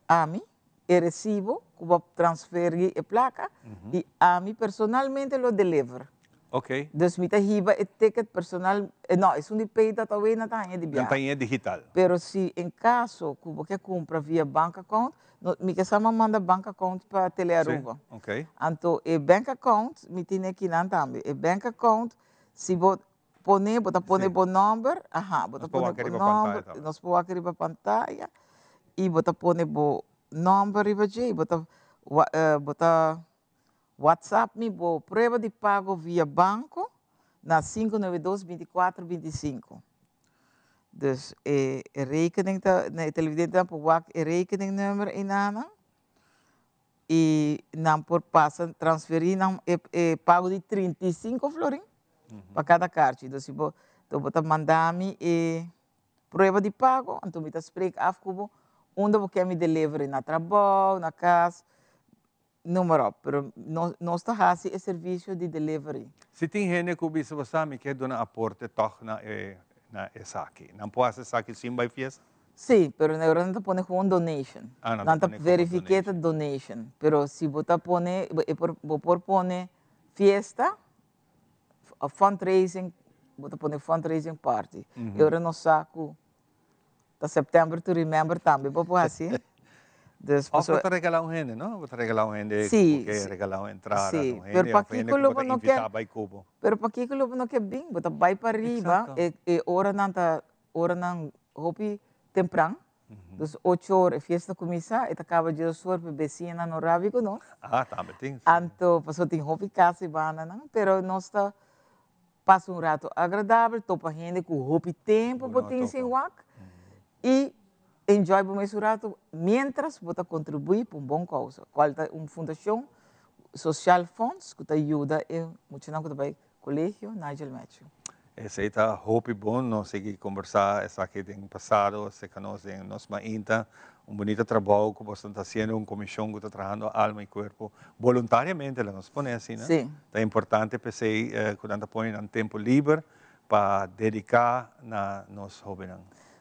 a mim o recibo que vou transferir a placa e a mim personalmente lo deliver. Ok. Então, me riba o ticket personal, não, é um de pay.away não tem de viagem. Não tem digital. Pero se em caso que você compra via bank account, me que sama manda bank account para Telearuba. Sim, ok. Então, o bank account me tem aqui não também. O bank account, se você põe o número, você põe o número, nós podemos aqui para a pantalla e você põe o número e você WhatsApp me bo prova de pago via banco na 592-2425. Dus rekening, na televidente dan po wak rekeningnummer inana e não por passa transferir não pago de 35 florin para cada carta. Então se você mandar me prova de pago, então me spreek af kubo onde você me delivery na trabalho, na casa. Número, pero nós temos esse serviço de delivery. Se tem gente que bisa você que dona aporte toch na saque, não pode ser saque sim by fiesta? Sim, pero na hora não põe com donation. Não está verificada donation, pero se você põe, por põe fiesta, fundraising, você põe fundraising party. Eu não saco, da setembro to remember também, pode assim. Você regalar gente, não? Você regalar gente, porque regalar entrada, sim. Pero para que clube não quer, pero para que clube não quer bem, você vai para arriba e hora não hopi temprano, dus 8 horas fiesta começa e acaba de soar para vecina no ravi com nós. Também tem. Então, passou tem hopi casa e bana não, pero nós está passa rato agradável, topa gente com hopi tempo, botem sem wak e enjoy o mês rato, mientras você contribui para bom causa. Qual é uma fundação social funds que te ajuda e muito não que vai colégio Nigel Matthew. Esse aí tá hope bom, nós seguir conversar, essa aqui tem passado, se conosco em nós mainta, bonito trabalho que você está fazendo, uma comissão que está trabalhando alma e corpo voluntariamente, nós põe assim, né? Sim. É importante para você quando põe um tempo livre para dedicar na nos hobby.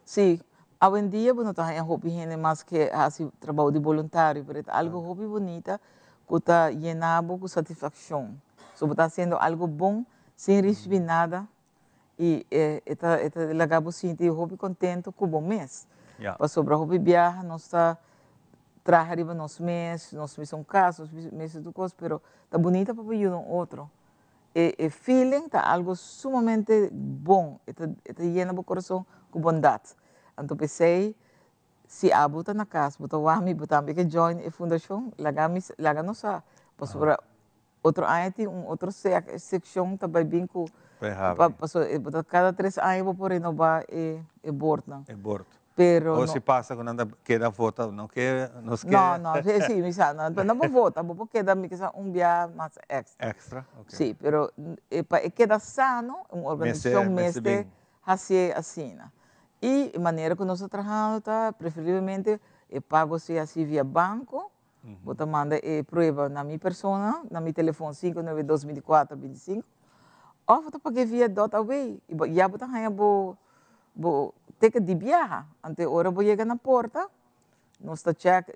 Sim. Hoje em dia, não tem hobby gente mais que faz trabalho de voluntário, mas é algo hobby bonita que está llenado com satisfação. Você está fazendo algo bom sem receber nada e está legal sentir hobby contente com o bom mês. Para sobre o hobby viajar, nós está trabalhando nos meses são casos, meses do coisa, mas está bonita para ajudar outro. E feeling está algo sumamente bom, está llenado o coração com bondade. Então pensei, se a bota na casa, bota o amigo, bota que join a fundação, laga nos a, para outro ano tem outra seção também bem com, para cada 3 anos vou por renovar e bordo. Pero ou se passa quando queda vota, não quer, nos quer. Não, sim, não vou votar, vou quedar me que um mais extra. Extra, ok. Sim, pero queda sano, uma organização mestre assim. E a maneira que nós trabalhamos, preferivelmente, pago se assim via banco, você manda prova na minha persona, na minha telefone 592-2425, ou você paga via .away, e já você ganha o ticket de viagem, até hora você chega na porta, nós check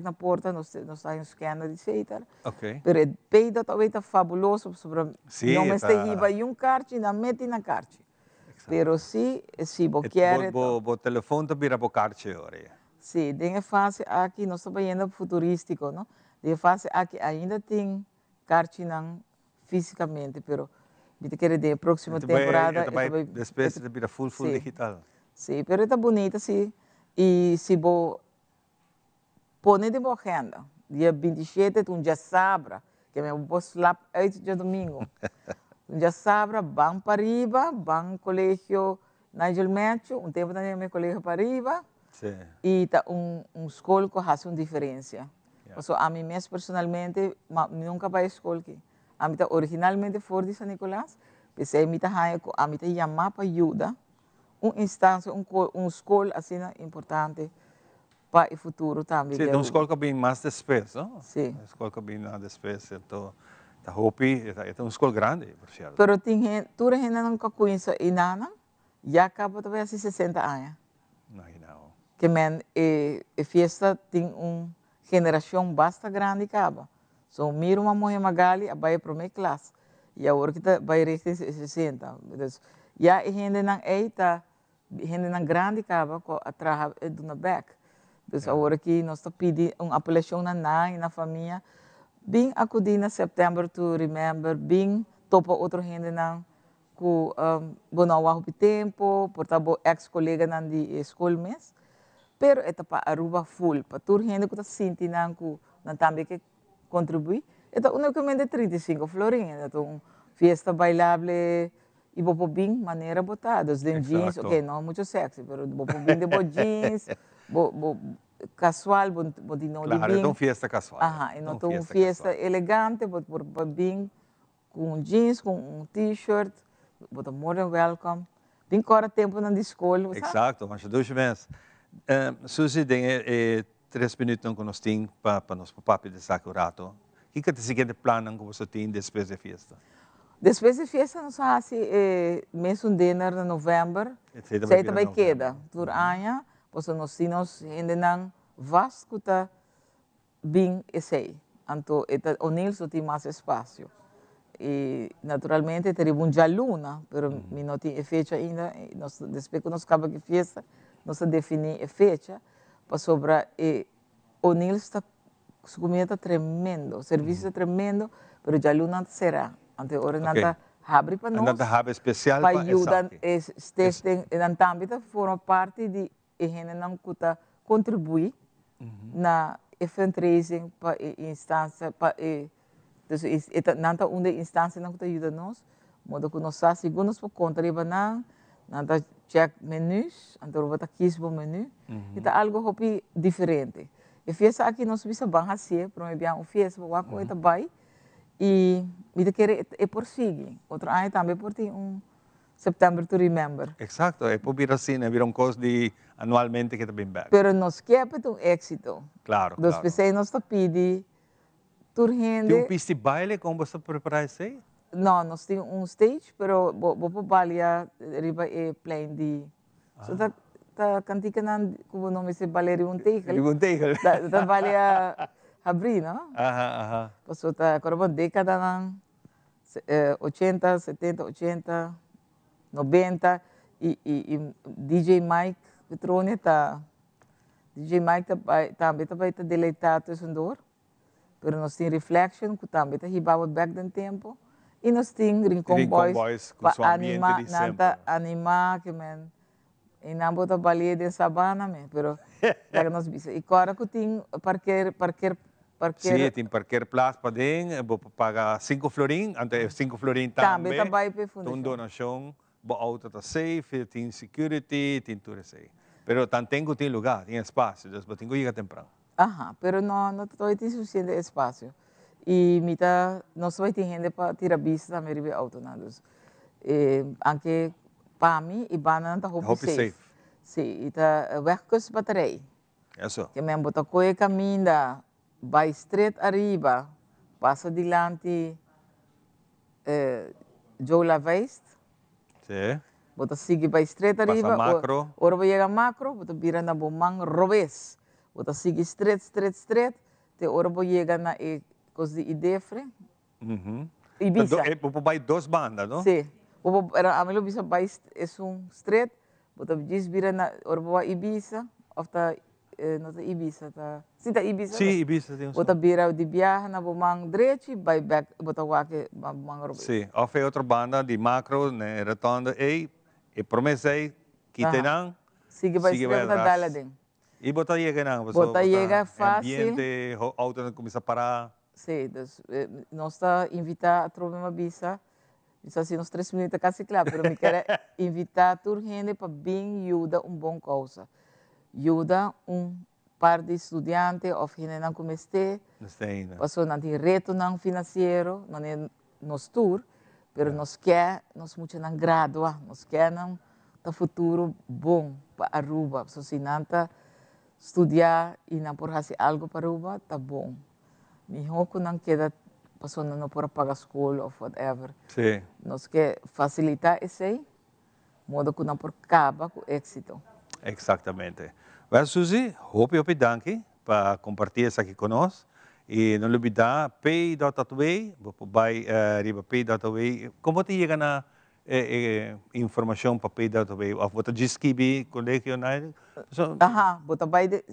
na porta, nós está scanner, etc. Ok. Mas pay.away está fabuloso, sobre não me está riba um carte, não mete na carte. Pero se você quer... O telefone está vira para carte agora. Sim, tem fase aqui, nós estamos indo futurístico, não? Tem fase aqui ainda tem carte não fisicamente, pero me quer dizer, próxima temporada... Depois vira full digital. Sim, pero está bonita, sim. E se você põe de boa agenda, dia 27, um dia sábado, que eu vou slap uit de domingo. Já sabra, van para arriba, van colegio Nigel Matthew, tempo também meu colegio para arriba, Sim. e tá escola que faz uma diferença. So, a mim mesmo, personalmente, nunca vai à escola aqui. A mim tá originalmente fora de São Nicolás, pensei que a mim tá chamar para ajuda, instância, escola assim importante para o futuro também. Sim, então escola que bem mais despesa, não? Sim. Escola que bem mais despesa, então tá hopi, é uma escola grande, por certo. Pero tem tudo ainda não conhece e nada, já acaba também assim 60 anos. Não. Que men festa tem geração bastante grande acaba. So miro uma mulher magali, vai para minha classe. E agora que tá vai rechter 60. Então, já gente não eita, gente não grande acaba com a trabalhar do na back. Então agora que nós está pedindo uma apelação na família, bem acudir na setembro to remember, bem topa outro gente não com bonawa o tempo, portabo ex-colega não de escola mês. Pero esta para Aruba full, para toda gente que está sentindo que também que contribui. Esta unicamente 35 florinhos, então fiesta bailable e vou bem maneira botada, de jeans, ok, não muito sexy, pero vou bem de jeans, casual, vou de não de bem. Claro, é uma fiesta casual. Aham, e não uma fiesta elegante, vou bem com jeans, com t-shirt, vou more than welcome. Bem cora tempo na escola, Exato, mas 2 meses. Suzy, tem 3 minutos que nós temos para nós papi de Sakurato. O que é o seguinte plano que você tem depois da festa? Depois da festa, nós fazemos mês dinner em novembro. Sei também queda. Por ano, nós temos ainda não vasto bem esse. Então, o Nilson tem mais espaço. E, naturalmente, teremos uma luna, mas não tem fecha ainda. Depois que nós acabamos a festa, nós definimos a fecha para sobrar. O Nilson está comida tremendo, o serviço é tremendo, mas a luna será. Então, agora não abre para nós. Não abre especial para ajudar a também forma parte de a gente não contribuir na fundraising para instância para não uma instância não ajuda nós, modo que nós segundo nós por conta de banana, não check menus, então vou kiss o menu, então algo hopi diferente. E fiesta aqui nós visa bem assim, para mim um fiesta para o que vai e me querer é por seguir. Outro ano também por ter September to remember. Exato, é por vir assim, é vir coisa de anualmente que está bem back. Pero nós queremos um êxito. Claro, Dos pessoas nós está pedindo tem pista de baile como você prepara isso aí? Não, nós temos stage, pero vou balear riba e plane de. So tá cantica nan como nome se balear um tegel. Um tegel. Tá balear abrir, não? Aha. Passou tá corba década nan 80, 70, 80, 90 e DJ Mike Petrone tá DJ Mike também tá deleitado esse dor. Pero nós temos Reflection, que também está ribado back do tempo. E nós temos Rincon Boys para animar, que men, e não botar balia de sabana, men, pero daí nós bisa. E agora que tem parqueiro. Sim, tem parqueiro plaza para dentro, vou pagar 5 florin, ante 5 florin também. Também vai para fundação. Tem donação, o auto está safe, tem security, tem tudo isso aí. Pero tem lugar, tem espaço, então tem que ir temprano. Ajá, pero não tem suficiente espaço. E nós vai ter gente para tirar vista também de autonados. Anche para mim, e banana está safe. Sim, e tá werkers baterai. Isso. Que me botar coisa caminha, vai straight arriba, passa adiante, Joe Laveste. Sim. Bota seguir vai straight arriba. Passa macro. Ora vai chegar macro, bota vira na bomang robes. Bota seguir straight, te ora vou chegar na coisa de Idefre. Ibiza. Vai 2 bandas, não? Sim. A minha Ibiza vai é straight, bota vira na ora vou Ibiza, ou tá não tá Ibiza, tá. Sim, tá Ibiza. Sim, Ibiza tem. Bota vira de viagem na bomang direito, vai back, bota waque bomang robes. Sim, ou foi outra banda de macro, né, retorno e promessa aí que tenham. Sigue vai straight na Daladin. E botar chega não, botar chega fácil. Ambiente, auto não começa a parar. Sim, nós está invitado a trocar uma visa Isso assim, uns 3 minutos casi claro, pero me quero invitar a gente para bem ajuda bom causa. Ajuda par de estudiantes ou gente não como este, passou não tem reto não financeiro, não é nos tour, pero nós quer, nós muito não graduar, nós quer não tá futuro bom para Aruba, se não tá estudar e não por fazer algo para Aruba, tá bom. Melhor que não queda passou não por pagar escola ou whatever. Sim. Nós quer facilitar isso aí, modo que não por acabar com êxito. Exatamente. Well, Suzy, hope danke para compartilhar isso aqui conosco. E não olvidar, pay.way, vai riba pay.way. Como te chega na informação para pay.way? Ou você descreve colegio na? Aha, você vai ter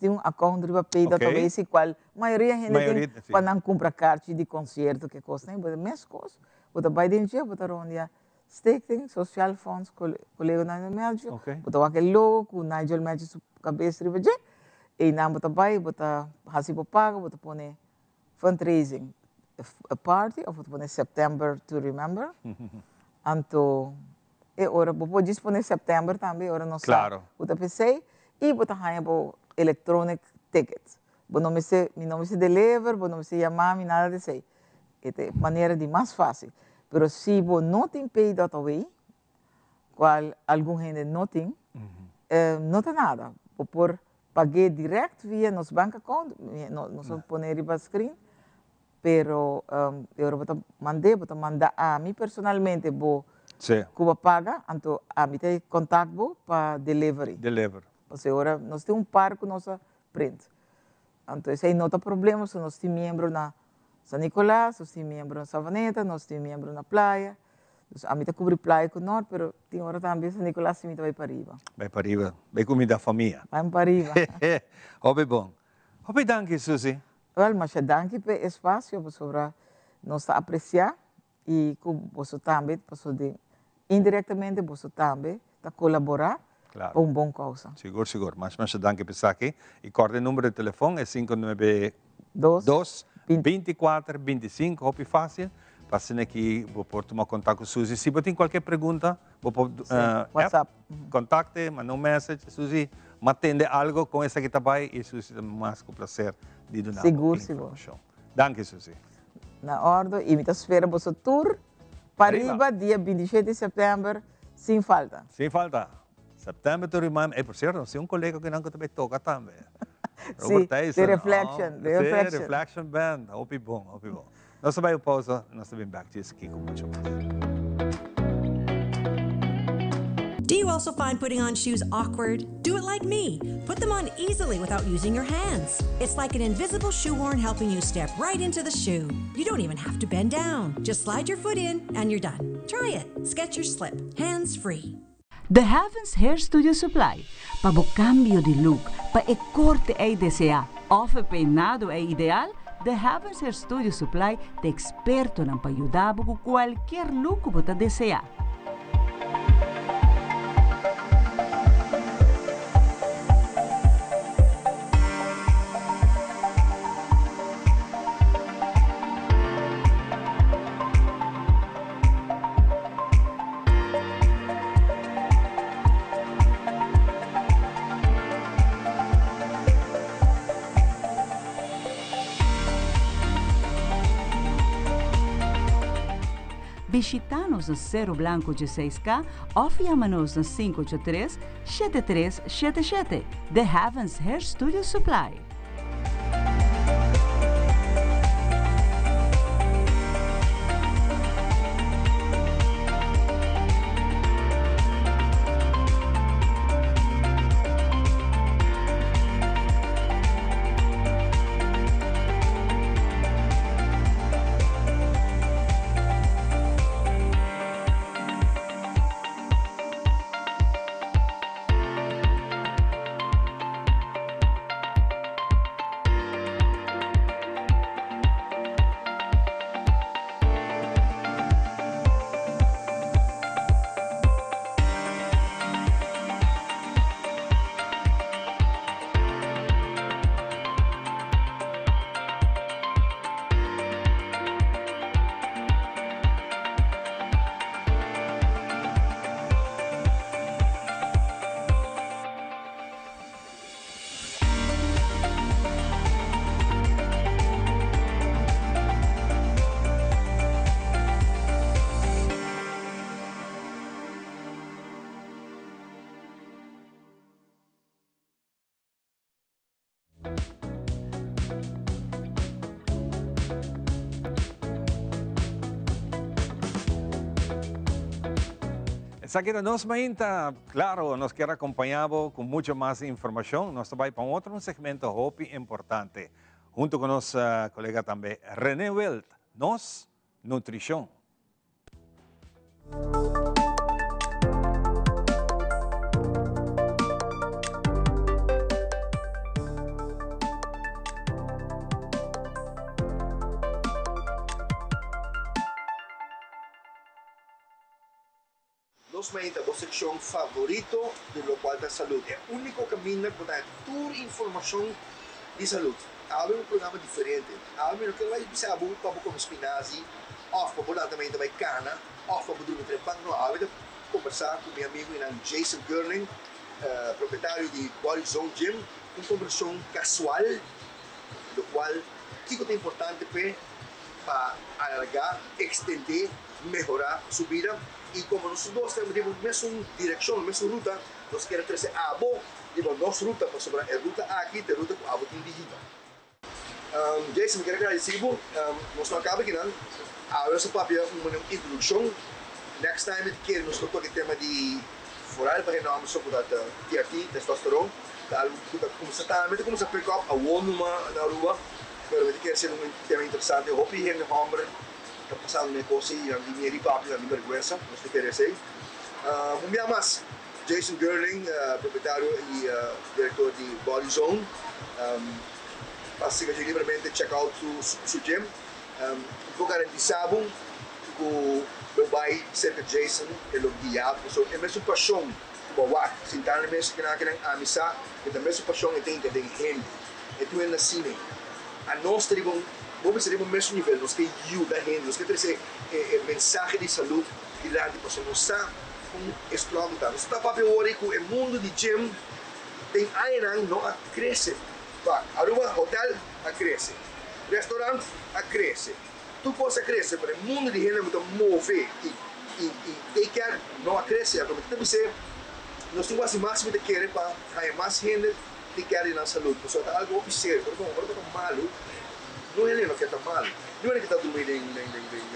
um account riba pay.way, se qual maioria gente tem para não comprar cartas de concerto que custa, né? Mas coisa, você vai dentro, você rondia staking, social funds, colega na Médio, você vai aquele logo, Nigel Médio cabeça riba je. E não você vai, você faz para pagar, você põe fundraising, a party, ou você põe September to remember. Então, ora, você pode dispor September também, ora não claro. Você pensei e você ganha por electronic tickets. Você não me deliver, você não me chamar, nada disso. É maneira de mais fácil. Mas se você não tem pay.way, qual algum gente não tem, não tem nada. Por paguei direto via nos bank account, nós vamos pôr riba screen, pero eu vou mandar a mim personalmente, vou pagar, então a mim tem contato para delivery. Ou seja, agora nós temos par com nossa print. Então, esse aí não tem problema, se nós temos membro na São Nicolás, nós temos membro na Savaneta, nós temos membro na praia. A mim cobre praia com o norte, mas tem hora também São Nicolás se vai para riba. Vai para riba, vai comida da família. Vai para riba. Obe bom. Obe danke, Suzy. Well, mas danke pelo espaço para nós apreciar e que você também, indiretamente você também está colaborar para uma boa causa. Seguro. Mas danke por estar aqui. E corre o número de telefone é 592 24 25, hope fácil. Passando aqui, vou pôr tomar contato com a Suzy. Se você tem qualquer pergunta, vou pôr WhatsApp. Contacte, manda message. Suzy, me atende algo com essa que está aí e Suzy, mais com prazer de dar informação. Danke, Suzy. Na ordem, e me espera você tour para riba, dia 27 de setembro, sem falta. Sem falta. Setembro, tu remember. Por certo, se colega que não também toca também. Sim, The Reflection. The Reflection Band. Hope bom. Nós vamos pausa, nós vamos back to isso aqui com muito mais. Do you also find putting on shoes awkward? Do it like me. Put them on easily without using your hands. It's like an invisible shoehorn helping you step right into the shoe. You don't even have to bend down. Just slide your foot in and you're done. Try it. Skechers Slip. Hands-free. The Heavens Hair Studio Supply. Para o cambio de look, para o corte é desea, ou o peinado é ideal, The Heavens Hair Studio Supply é experto para ajudar com qualquer look que você deseja. Visita-nos no Cerro Blanco 16K ou chama-nos no 583-7377. The Heavens Hair Studio Supply. Sakira, nos mainta, claro, nos quer acompanhado com muito mais informação. Nós vamos para outro segmento hopi importante. Junto com nosso colega também, René Welt, nos nutrição. Nos mainta, a secção favorito do local da saúde. É o único caminho para dar toda informação de saúde. Há um programa diferente. Há um que vai ser bom para comer espinazzi, ou para bolar também cana, ou para dormir trepang. Há um conversar com meu amigo Jason Gerling, proprietário de Body Zone Gym, uma conversão casual, do qual é importante para alargar, extender, melhorar a sua vida. E como nós dois temos a mesma direção, a mesma ruta, nós queremos trazer a boa e a nossa ruta para sobre a ruta aqui, a ruta com a boa dirigida. Jason, quero agradecer por nós não acaba aqui, não? A nossa papel uma introdução. Next time que nós tocamos o tema de foral para nós sobre a TRT, testosterona, tal como se pick up a one na rua, mas quer ser um tema interessante. Eu hope que a homem está passando negócio e a minha ripapi, a minha vergonha, nós te queremos dizer. Um mais, Jason Gerling, proprietário e diretor de Body Zone. Passa livremente check out su gym. Vou garantizar que o pai cerca de Jason é o guiado, é mesmo paixão para sentar na mesa que não querem amizade, é a mesma paixão que tem gente, é tu é na cine. A nós vamos ser no mesmo nível, nós que ajuda a gente, nós que trazer mensagem de saúde de lá de pessoas, nós está com explorando, nós está para ver que o mundo de gym tem ainda não a crescer. Aruba, hotel, a crescer. Restaurante, a crescer. Tu pode crescer, mas o mundo de gente muito mover e take care não a crescer. Como tem que ser, nós temos o máximo de querer para ter mais gente que quer na saúde. Porque é algo observa, porque agora está malo. Não é ele que está mal. Não é ele que está dormindo em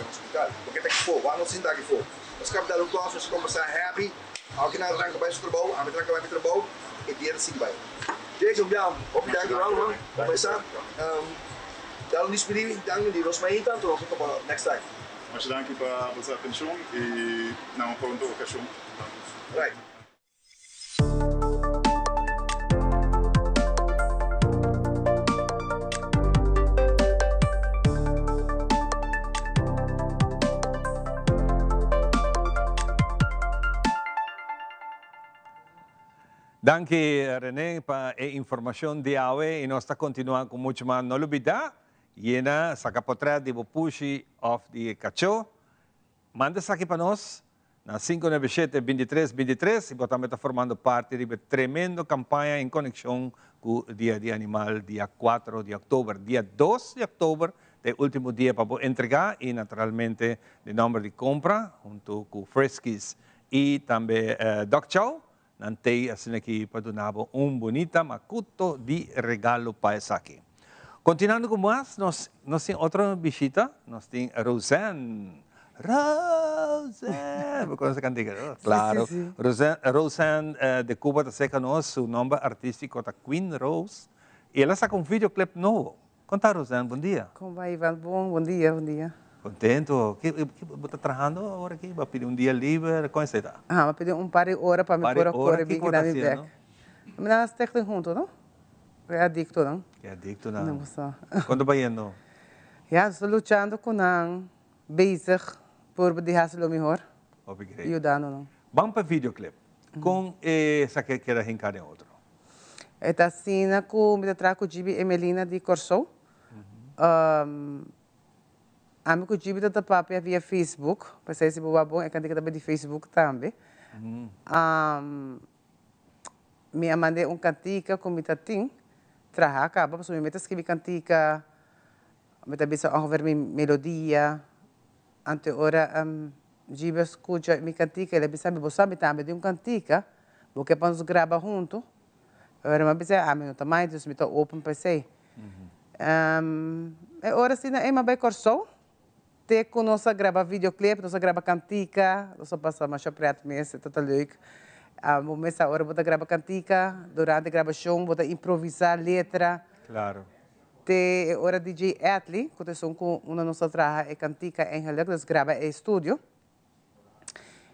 hospital. Porque está aqui fora, não se está aqui fora. Nós queremos dar um toque, nós conversar happy. Alguém não arranca mais o trabalho, a gente arranca mais o trabalho e dinheiro se vai. Jason, obrigado, vamos começar. Dá um despedido de nós mais tanto, nós vamos para next time. Mas danke para a vossa atenção e não pronto ocasião. Right. Danke, René, para a informação de hoje e nós estamos continuando com muito mais novidade. E na sacapotré de Bopushi of the Cacho. Manda aqui para nós na 597-2323 e também está formando parte de uma tremenda campanha em conexão com o Dia de Animal, dia 4 de outubro. Dia 2 de outubro, é o último dia para entregar e, naturalmente, de número de compra, junto com Friskies e também Doc Chow. Nantei assim aqui para donar bonita macuto de regalo para essa aqui. Continuando com mais, nós temos outra visita, nós temos Roseanne. Roseanne, vou conhecer a cantiga, claro. Sim. Roseanne de Cuba está com nós, o nome artístico é Queen Rose. E ela está com um videoclip novo. Conta, Roseanne, bom dia. Como vai, Ivan? Bom dia, bom dia. Contento. Que está trabalhando agora aqui? Vai pedir um dia livre? Como você está? Vai pedir um par de horas para me pôr a cor e vir aqui na minha back. Mas nós estamos juntos, não? É adicto, não? É adicto, não? Não, só. Quando vai indo? Estou lutando com um bezig por deixar-se o melhor. Obrigado. Ajudando, não? Vamos para o videoclip. Com essa que quer arrancar em outro. Esta cena com me trago Gibi e Melina de Corso. A minha Gibi da papel via Facebook. Para ser se boa bom, é que também de Facebook também. Me mandei cantica com minha tatim. Traha acaba, mas me escrevi cantica. Me também só ongeveer minha melodia. Ante ora Gibi escuta minha cantica, ele pensa me sabe também de cantica, porque vamos gravar junto. Agora me pensa, me não tá mais, então me tô open para ser. Ora sim, é uma bem corso. te com nós grava videoclip, nós grava cantica, nós passa mais preto mesmo, é tudo leuk. Nessa hora, você grava cantica, durante a gravação, você improvisar letra. Claro. Te hora DJ Atli, quando são com uma nossa trabalha e cantica em Haluk, nós grava em estúdio.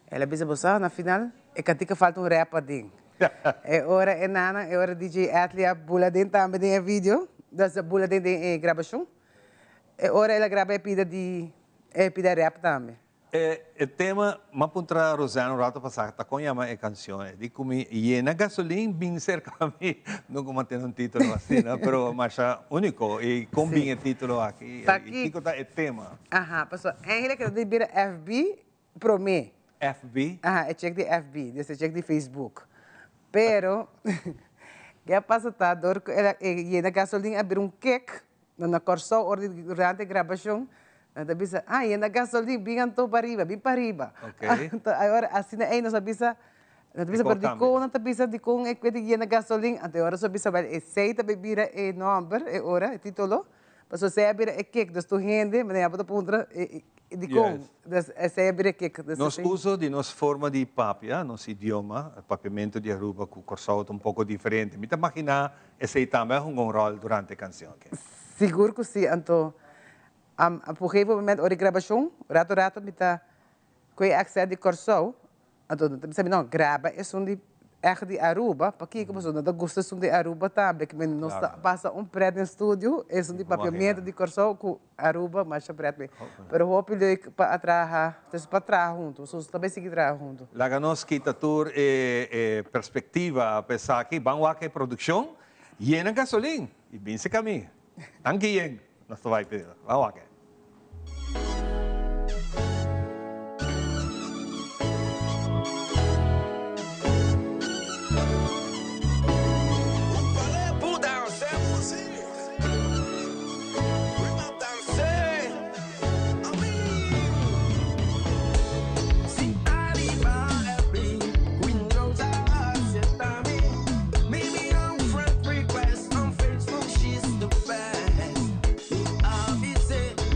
Ela bisa bosa na final, e cantica falta rap ding. É hora é nana, é hora DJ Atli a bula dentro também em vídeo, das bula dentro em gravação. É hora ela grava e pida rap também. O tema, mas para Rosana, rato passado, tá com a canção. De como na gasolina, bem cerca a mim, não como tem um título assim, mas é único e combina o título aqui. E que é o tema. Pessoal, eigenlijk que eu digo FB pro mim. FB? É check de FB, desse check de Facebook. Pero, que passa tá, na gasolina abrir um cake, na corso, durante a gravação. Então, bisa, e na gasolina, bem para arriba. Ok. Agora, assim, aí nós bisa, perdicou, não bisa, de com, na gasolina, até agora, só bisa, sei, também vira o nome, hora, o título, mas você abrir o cake, das tu rende, mas é para pontra, de com, você abrir o cake. Nós usamos de nossa forma de papia, nosso idioma, o papiamento de Aruba, com o corso um pouco diferente. Me imaginar, esse também é um rol durante a canção. Seguro que sim, então. Por um momento, a gravação, rato, me tá com acesso de corso, então, sabe, não, grava, é som de Aruba, porque como se não gosta de Aruba também, que nós passa prédio no estúdio, é som de papiamento de corso com Aruba, mas prédio. Mas eu hope que para trabalhar juntos, nós também seguir trabalhar juntos. Lá nós quita tour perspectiva, pensar que vamos aqui produção, e na gasolina, e bem se caminha. Tanquinho, nós vai pedir, vamos aqui. Say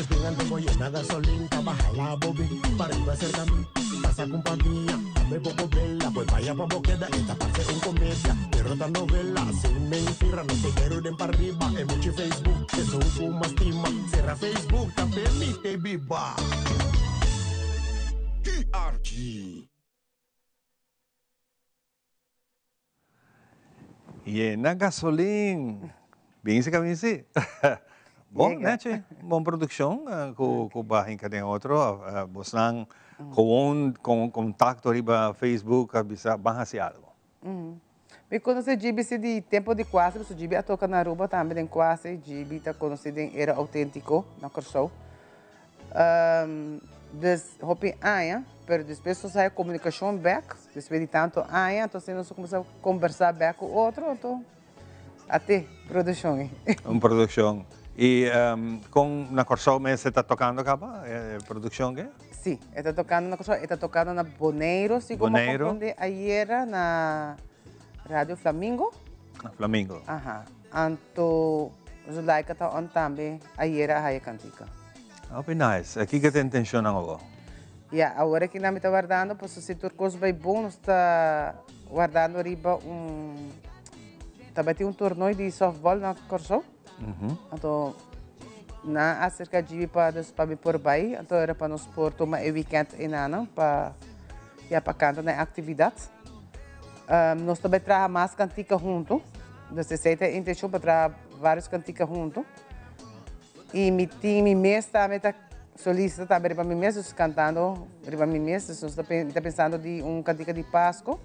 bien antiguo llena de gasolina, baja la bobby, para arriba cerca a mí, pasa compañía, dame poco vela, pues vaya pa' boqueda, esta parte es un comedia, derrota novela, sin mentira, no te quiero ir para arriba, es mucho Facebook, eso es un estima, cierra Facebook, te permite viva. RG. Llena gasolina. Bem se caminho se. Bom, né, tchê? Bom produção, com bahin que tem outro, bosnang com contato riba Facebook, bisa bahasi algo. Me conheci Gibi de tempo de quase, o Gibi a toca na Aruba também em quase, Gibi tá conhecido era autêntico na Corsou. Dus hopi aia, pero depois só sai comunicação back, depois de tanto aia, então se nós começamos a conversar back com o outro, então até produção. Produção. E na Corsou você está tocando acaba produção que? Sim, está tocando na Corsou, está tocando na Boneiro, se como compreendi ayer na Rádio Flamingo. Flamingo. Aha. Então, os like tá on também ayer a Raia Cantica. Oh, nice. Aqui que tem intenção agora? Yeah, agora que nós estamos guardando, para o setor coisa vai bom, nós está guardando riba também torneio de softball na Corsou. Então, na acerca de para me por baixo, então era para nós por tomar o weekend em ano para cantar na atividade. Nós também trabalhamos mais cantica junto, nós temos a intenção para trabalhar vários canticas junto. E meu time mesmo também está solicita também para mim mesmo cantando para mim mesmo, está pensando de cantica de Páscoa,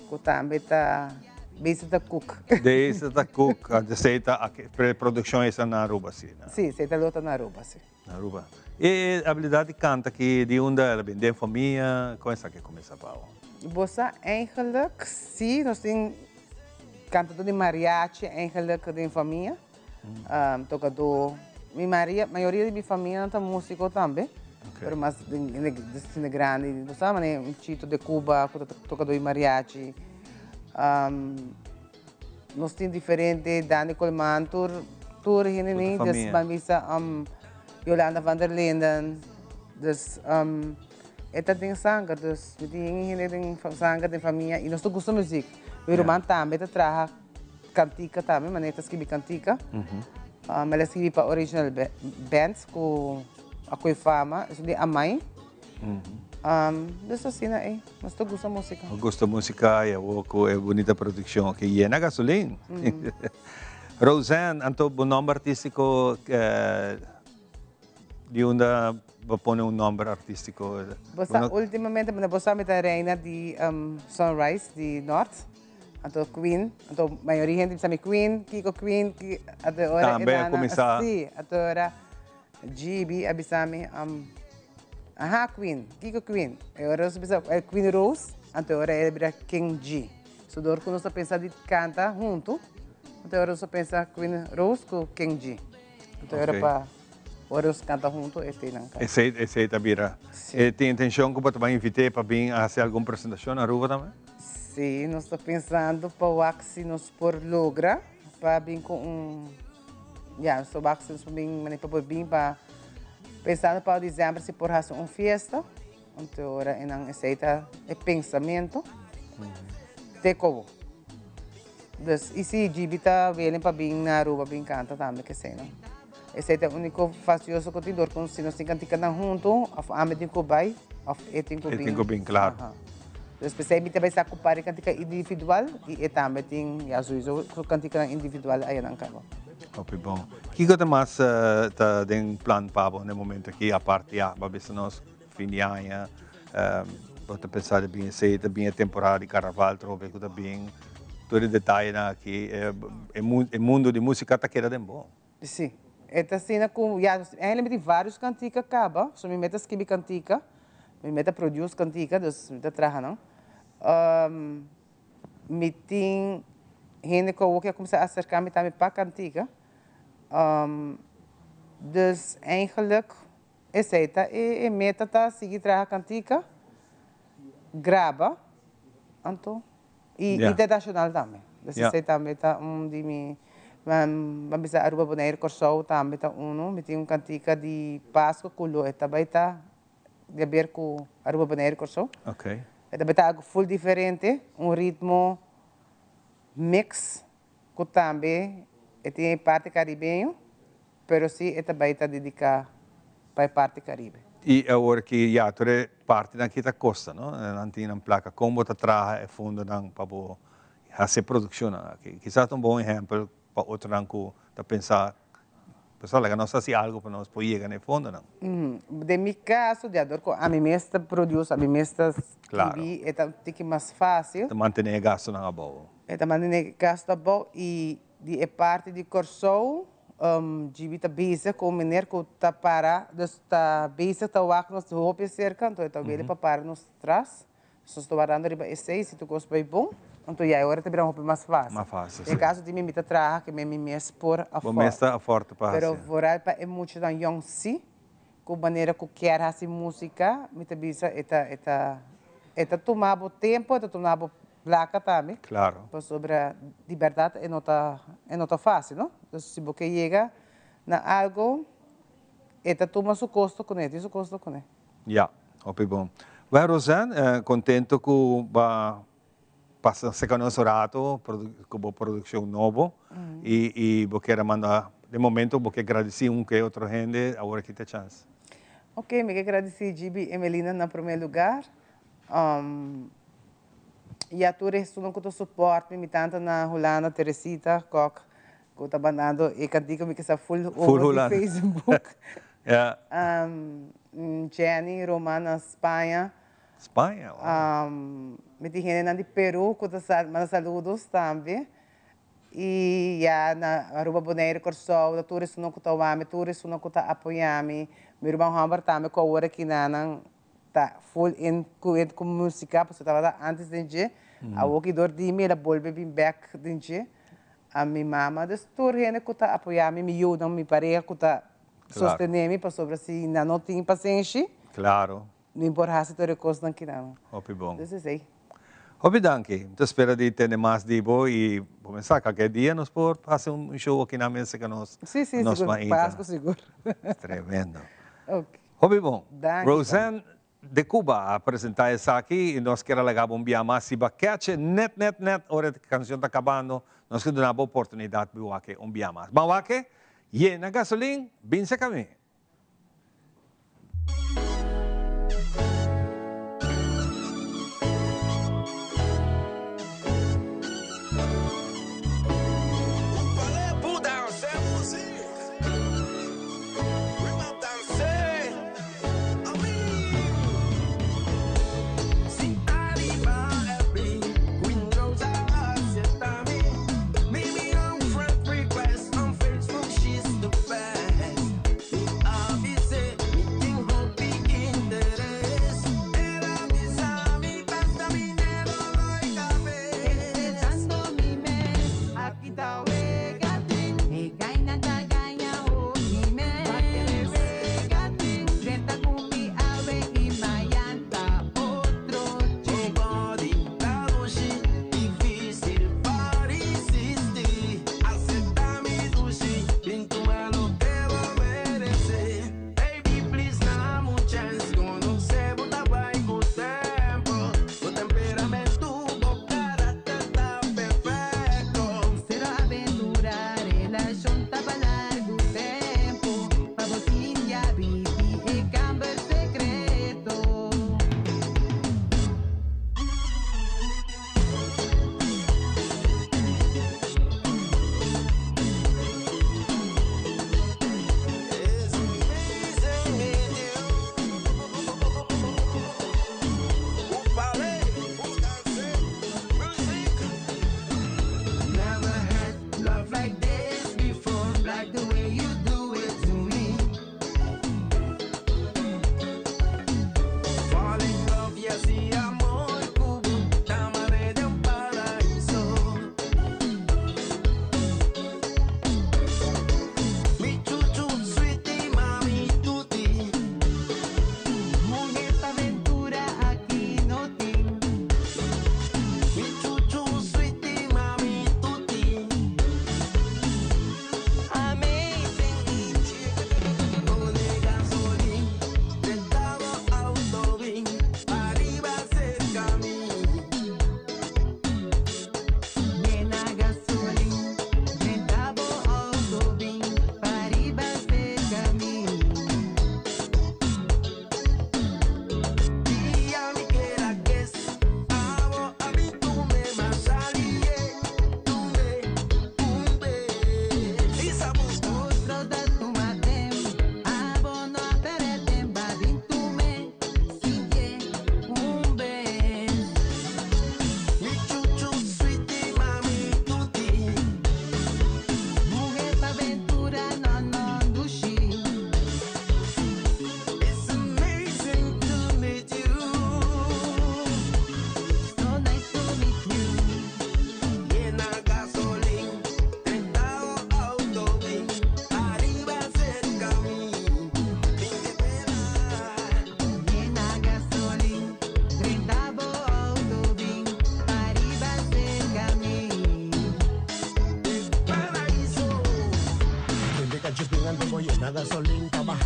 que também está Visita Cook. Visita Cook, a produção é na Aruba, sim? Sim, está luta na Aruba, sim. Na Aruba. E a habilidade de canta que de onde ela vem, de família, como é que começa a falar? Bossa, eigenlijk, sim, nós temos cantador de mariachi, eigenlijk de família, tocador. Minha maioria de minha família não é músico também, mas de grande, não sabe, né? Um chito de Cuba, tocador de mariachi. Nós temos diferente, Dani Coleman, tour dus Bambisa, Yolanda van der Linden, dus esta tem sangue, dus tem sangue de família e nós gostamos de música. Meu irmão também trabalha cantica também, mas ele escreve cantica. Ela escreve para original bands com a fama, isso de Amai. Dessa cena aí, mas tu gosta de música. Eu gosto de música, é bonita produção, que llena gasolina. Roseanne, então, o nome artístico de onde vou pôr nome artístico? Ultimamente, eu vou me a reina de Sunrise, de Norte. Então, Queen, então, a maioria gente sabe Queen, Kiko Queen, até hora também a começar. Sim, até hora GB, abisame, Queen, Kiko Queen. Agora você pensa Queen Rose, até hora é King G. So, dor quando você pensa de cantar junto, até hora você pensa Queen Rose com King G. Até hora para hora você canta junto, este não canta. Esse é a bira. Tem intenção que você vai invitar para vir a fazer alguma apresentação na rua também? Sim, nós estamos pensando para o Axi nos por logra, para vir com so Axi nos para vir para pensando para dezembro se por fazer uma festa, então agora não aceita o pensamento, de como. Dus e se Gibita vem para vir na rua, vir canta também que sei não. Esse é o único facioso que tem com se nós temos que cantar junto, a medida que vai, a tem que bem claro. Especialmente também se ocupar cantica individual e também tem a sua cantica individual aí não acaba. Ok, bom. Que coisa mais tá tem plano para no momento aqui a parte babes nós fim de ano, vou pensar bem se bem a temporada de carnaval, trobe que tá bem todo detalhe aqui é mundo de música tá querendo bom. Sim. Esta cena com realmente vários canticas acaba, só me meta escrever cantica. Me meta produce cantica, dus me traga não. Me tem gente que eu começar a acercar-me também para cantica. Dus eigenlijk aceita e meta tá seguir traga cantica, grava, então e internacional também. Dus aceita meta de Bisa Aruba Bonaire Corsou também tá uno, me tem cantica de Páscoa culo eta baita de ver com Aruba Bonaire Corsou. Ok. Eta baita algo full diferente, ritmo mix com também tem parte caribenho, pero sim eta baita dedicar para a parte caribe. E agora que já tu é parte daqui da costa, não? Não tem uma placa como tu traga e fundo não para fazer produção aqui. Quizás um bom exemplo para outro ranco de pensar, pessoal, que nós fazemos algo para nós poder chegar no fundo, não? De meu caso, de adoro a mim mesma produz, a mim mesma claro. É um mais fácil. De manter gasto na boa. É de manter gasto na boa e de parte de Corsou, de vita bisa com mineiro que está para, está bisa está o ar nos roupa cerca, então está bem para parar nos trás. Se estou parando riba esse, se tu gosta bem bom. Então, agora te roupa mais fácil. Mais fácil, sim. Em caso de mim, me traga, que me expor a forte. Mas está forte para Pero, voral para muito da young si, com maneira que quer fazer música, me te bisa, eta tomar o tempo, eta tomar a placa também. Claro. Para sobre a liberdade, é não fácil, não? Então, se você chega na algo, eta toma seu custo com ele, seu custo com ele. Já, ok, bom. Vai, Rosane, contento com passa se conosco rato com produção nova e porque manda de momento porque agradecer que outra gente agora que tem chance. Ok, me agradecer Gibi e Melina na primeiro lugar. E a tour estudo com o suporte me tanto na Holanda Teresita Kok que está bandando e cantiga me que está full over no Facebook. Yeah. Jenny Romana Espanha. Espanha. Me tinha na de Peru que manda saludos também. E já na Aruba Bonaire Corsou, da tour estudo com o ame, tour estudo com o apoiame. Meu irmão Hamber também com a hora que na tá full in com música, porque estava antes de dia. A outra dor de mim, ela volve bem back de dia. A minha mama da tour ele que tá apoiame, me ajuda, me pareja que tá sostener-me para sobre assim, não tem paciência. Claro. Não importa se tu recursos não querem. Hopi bom. Isso é aí. Hopi danke. Então espero de ter mais dibo e começar qualquer dia nós por fazer show aqui na mesa que nós. Sim, seguro. Páscoa seguro. Tremendo. Ok. Hopi bom. Danke. Rosane de Cuba apresentar isso aqui e nós queremos legar um dia mais se baquete net hora que a canção está acabando nós queremos dar uma oportunidade para aqui um dia mais. Mas aqui e na gasolina bem se caminho.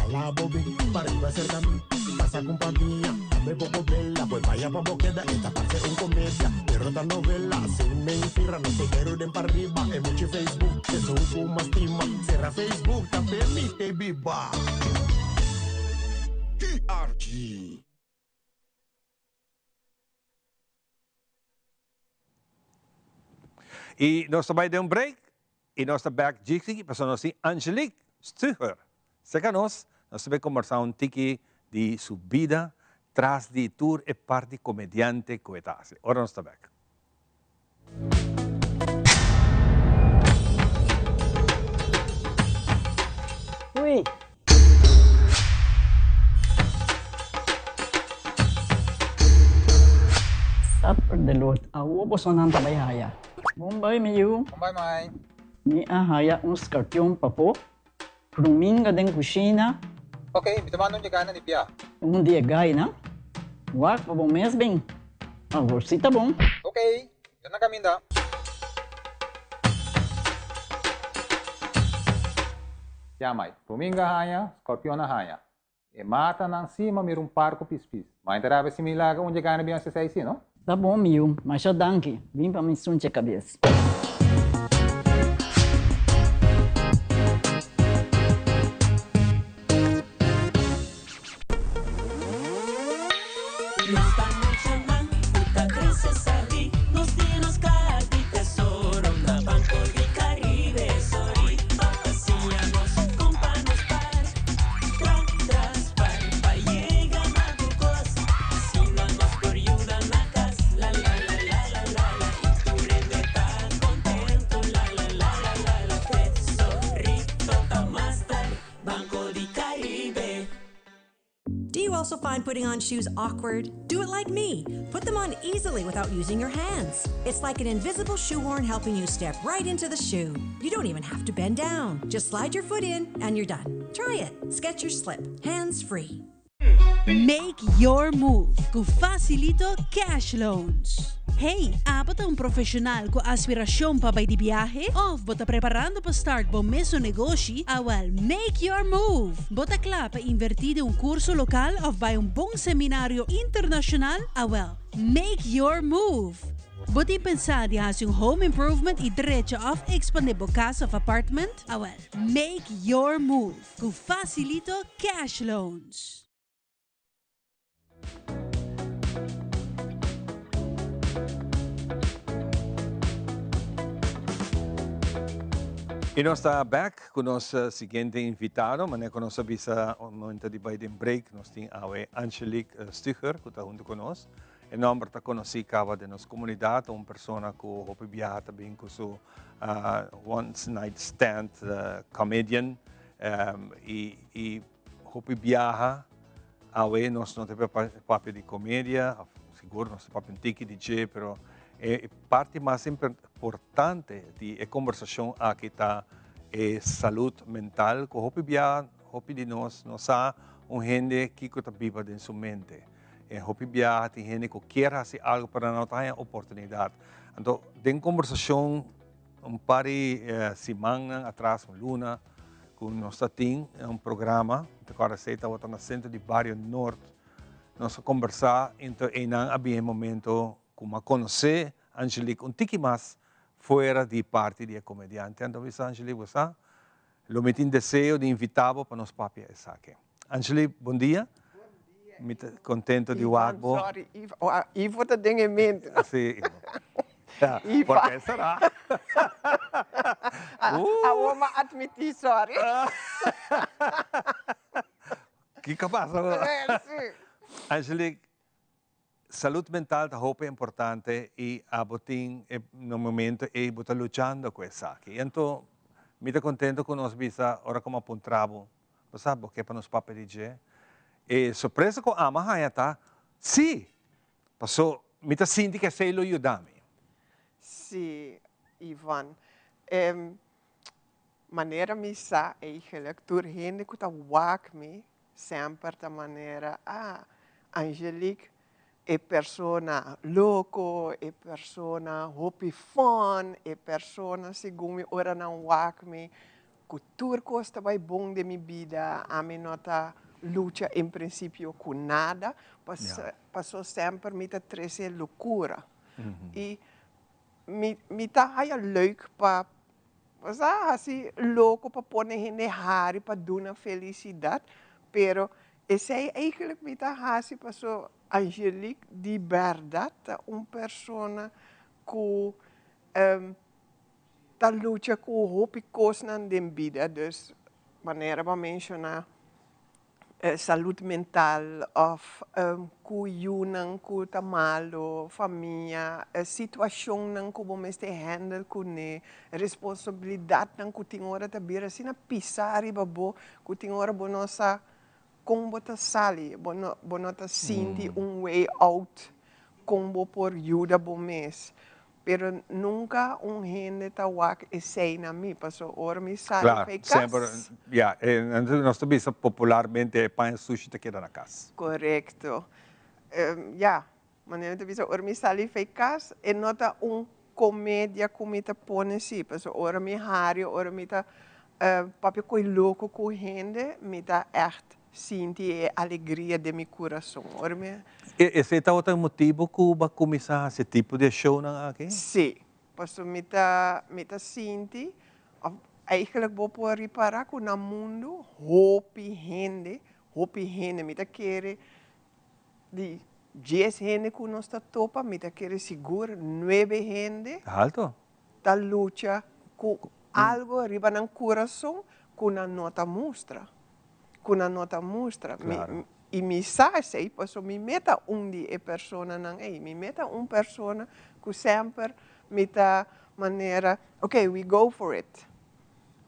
baja la bobe, para arriba cerca a mí, pasa compañía, dame poco vela, pues vaya pa' boqueda, esta parte es un comedia, derrota novela, sin mentira, no te quiero de para arriba, es mucho Facebook, eso es un estima, cierra Facebook, te permite viva. PRG. E nós também demos um break e nós estamos back Jixi, passando assim Angelique Stuger. Seca nós também conversar um tique de sua vida, tras de tour e parte comediante coetase. Ora nós estamos back. Ui. Sapper de lot, awo po sonan tabay haya. Bombay miyu. Bombay mai. Ni haya uns cartyon pa po. Pruminga den kusina. Okay, bitamano niya gana ni Pia. Dia gay na. Wak pa bom mes bem. Agor sita bom. Okay, yun na kami da. Yamay, Pruminga haya, Scorpion na haya. E mata nang cima mir parco pispis. Mas interava se milaga onde gana bem essa aí, não? Tá bom, miu, mas já danke. Vim pra me sunte a cabeça. Also find putting on shoes awkward? Do it like me. Put them on easily without using your hands. It's like an invisible shoehorn helping you step right into the shoe. You don't even have to bend down. Just slide your foot in and you're done. Try it. Skechers Slip. Hands-free. Make your move com Facilito Cash Loans. Hey, bota um profissional com aspiração para ir de viagem? Ou bota preparando para start bom mesmo negócio? Well, make your move. Bota claro para invertir em curso local ou vai bom seminário internacional? Well, make your move. Bota pensar de fazer home improvement e direito of expandir a casa ou apartment? Well, make your move com Facilito Cash Loans. E nós estamos back com o nosso seguinte invitado, mas com nossa visa no momento de Biden break, nós temos a Angelique Stuger, que está junto conosco. E nós está conhecido de nossa comunidade, uma pessoa que hope viaja também com seu one night stand comedian e hope viaja, nós não temos papel de comédia, seguro nós temos papel de DJ, pero parte mais importante da conversação aqui está é saúde mental, que hopi de nós há gente que está viva em sua mente. Hopi tem gente que quer fazer algo para não ter oportunidade. Então, tem conversação par de semana atrás, uma luna, com nós temos programa, que agora está no centro de Barrio Norte, nós conversar entre havia momento como conhecer Angelique um tique mais fora de parte de comediante. Então, Angelique, você lo meti em desejo de invitá-lo para nos papel aqui. Angelique, bom dia. Muito contente de ver você. Sorry, Ivo está em mente. Sim, Ivo. Porque será? Eu vou admitir, sorry. Que capaz? Angelique, saúde mental é importante e a botin no momento e botar lutando com isso aqui. Então, me estou contente com nós visa ora como apontamos, sabe que para nos papel de e surpresa com a mahaya tá? Sim. Passou, me está sentindo que sei lo ajudar-me. Sim, Ivan. Maneira me sa é que leitura gente que está me sempre da maneira Angelique é persona louco, é persona hopi fun, é persona segundo ora não me cultura costa vai bom de minha vida, a mim nota luta em princípio com nada, passou sempre me trazer loucura. E me tá leuk para assim louco para pôr na hari para dar uma felicidade, pero esse é eigenlijk me tá assim passou Angelique de verdade, uma pessoa que tá luta com hoop coisas na vida, dus maneira para mencionar saúde mental of kuyunan ku tamalo, família, situação nang ku bomeste handle ku ne, responsabilidade nang ku tingora tabira sina pisari babo ku tingora bonosa como bota sali, bonota sinti way out como por ajuda bomes. Pero nunca gente tawak sei na mi, paso ora mi sali Claro, sempre, nós também popularmente pan sushi te queda na casa. Correcto. Maneira de bisa ora mi sali feikas e nota comédia como te pone si, paso ora mi hari, ora mi ta papel coi louco com gente, mi ta echt sinti a alegria de meu coração. Ora mi Esse é outro motivo que vai começar esse tipo de show aqui? Sim, paso me ta sinti, eigenlijk vou por reparar que no mundo hopi gente, me ta querer de 10 gente que nós está topa, me ta querer seguro 9 gente. Alto. Ta luta com algo arriba no coração que na nota mostra. Claro. E me sai, posso me meta de persona não é, me meta persona que sempre me ta maneira, ok, we go for it.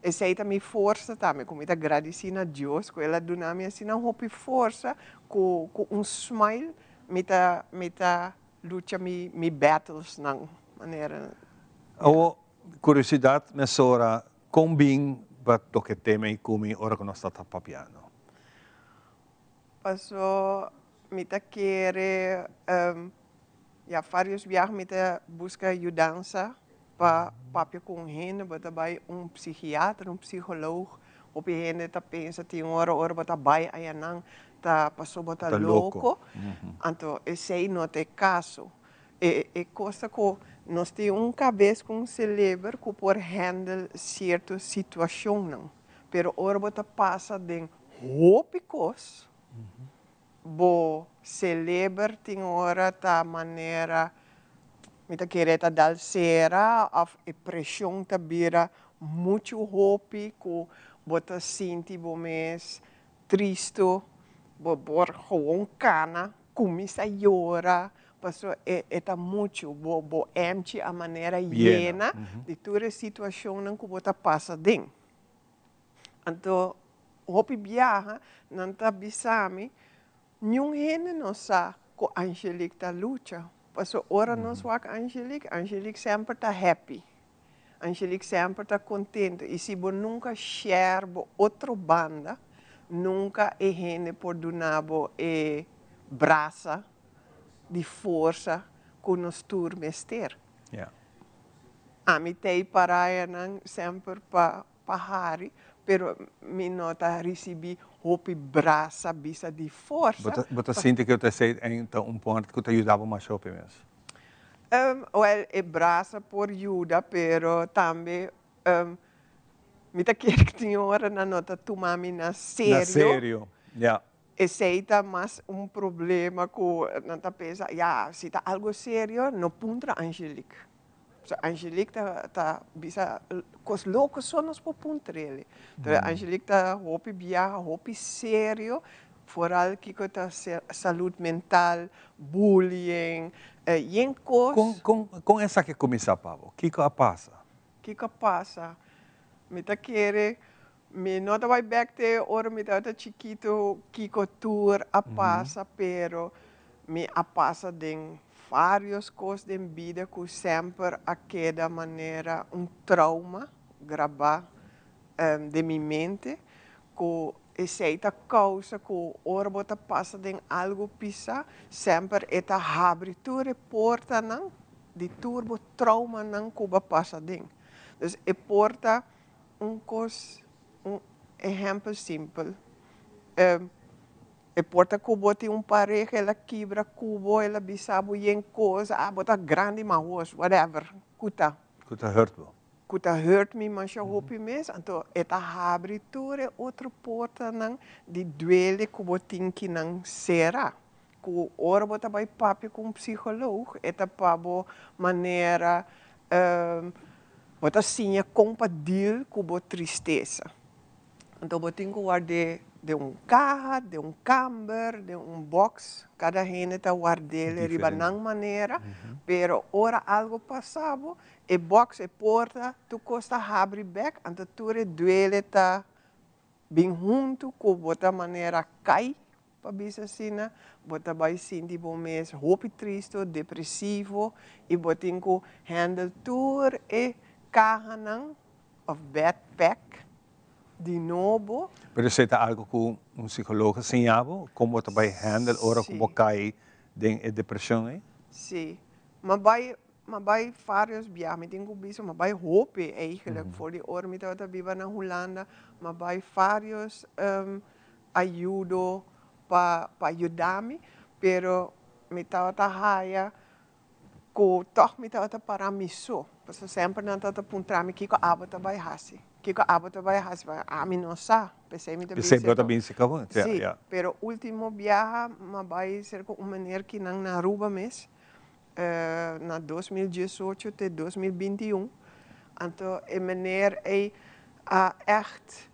E sei me força também, como me ta agradecendo a Deus, que ela dona me assim não hope força, com smile me ta luta me battles não maneira. O curiosidade mesora combin para toque tema e como ora que nós está papiano. Passou, me ta querer, vários viagens me ta busca ajudança para papel com gente, bota vai psiquiatra, psicólogo, o gente ta pensa tem hora bota vai aí não, ta passou bota louco, então esse não é caso. E coisa que nós temos cabeça com cérebro que pode handle certa situação não, pero hora bota passa de roupas bo celebra tem hora ta maneira me ta querer ta dal sera of e pressão ta bira muito hopi ko bota sinti bo mes tristo bo bor gewoon cana kumisa llora passo eta muito bo empty a maneira llena de toda situação não que bota passa ding então hopi viaja não ta bisami nenhum gente não sabe que Angelique está luta. Porque ora nós vamos Angelique sempre está happy. Angelique sempre está contente. E se você nunca share outra banda, nunca é gente por donar braça de força que nos turmester. A mim tem para sempre para Hari, pero me nota recebi hopi braça bisa de força. Você sente que eu sei então ponto que te ajudava mais hopi mesmo? Well, é braça por ajuda, pero também me tá querendo que tinha hora na nota tomar me na sério. Na sério, E se tá mais problema que não tá pensa, se tá algo sério, não punta Angelique. So Angelique tá bisa cos loucos só nos por punta ele. Então Angelique tá hopi viaja, hopi sério, vooral que tá saúde mental, bullying, com essa que começa Pablo, que passa? Que passa? Me tá querer me nota vai back te ora me tá chiquito que tour a passa, pero me a passa de várias coisas de vida que sempre aquela maneira trauma gravar de minha mente que essa causa que ora bota passa de algo pisa sempre eta abre toda porta não de turbo trauma não que passa de. Dus e porta coisa exemplo simples. E porta cubo tem pareja, ela quebra cubo, ela bisabo em coisa, bota grande mas whatever, kuta. Kuta hurt wel. Kuta hurt me, mas já hopi mes, então eta abre tudo outra porta nang de duele cubo tem que nang será. Ku ora bota vai papi com psicólogo, eta pabo maneira bota sinha compadir cubo tristeza. Então botin que guardar de carro, de camber, de box, cada gente está guardando de uma maneira, pero ora algo passava, e box e porta, tu costa abre back, então tu duele tá bem junto, com outra maneira cai, para bisa assim, bota vai sentir bom mês, hope triste, depressivo, e botin que handle tour e carro não, of backpack, de novo. Pero você está algo com psicólogo ensinava como você vai handle ora como cai de depressão aí? Sim, mas vai vários viagens, me tenho visto, mas vai hope eigenlijk voor die oor, me estava viva na Holanda, mas vai vários ajuda para ajudar-me, pero me estava raia, que toch me estava para mim só, porque sempre não estava apontando que a abota vai assim. Que a abota vai assim, a mim não sabe, pensei me Você bota bem se acabou? Sim, pero último viaje, mas vai ser com uma maneira que não na Aruba mês, na 2018 até 2021. Então, a maneira é echt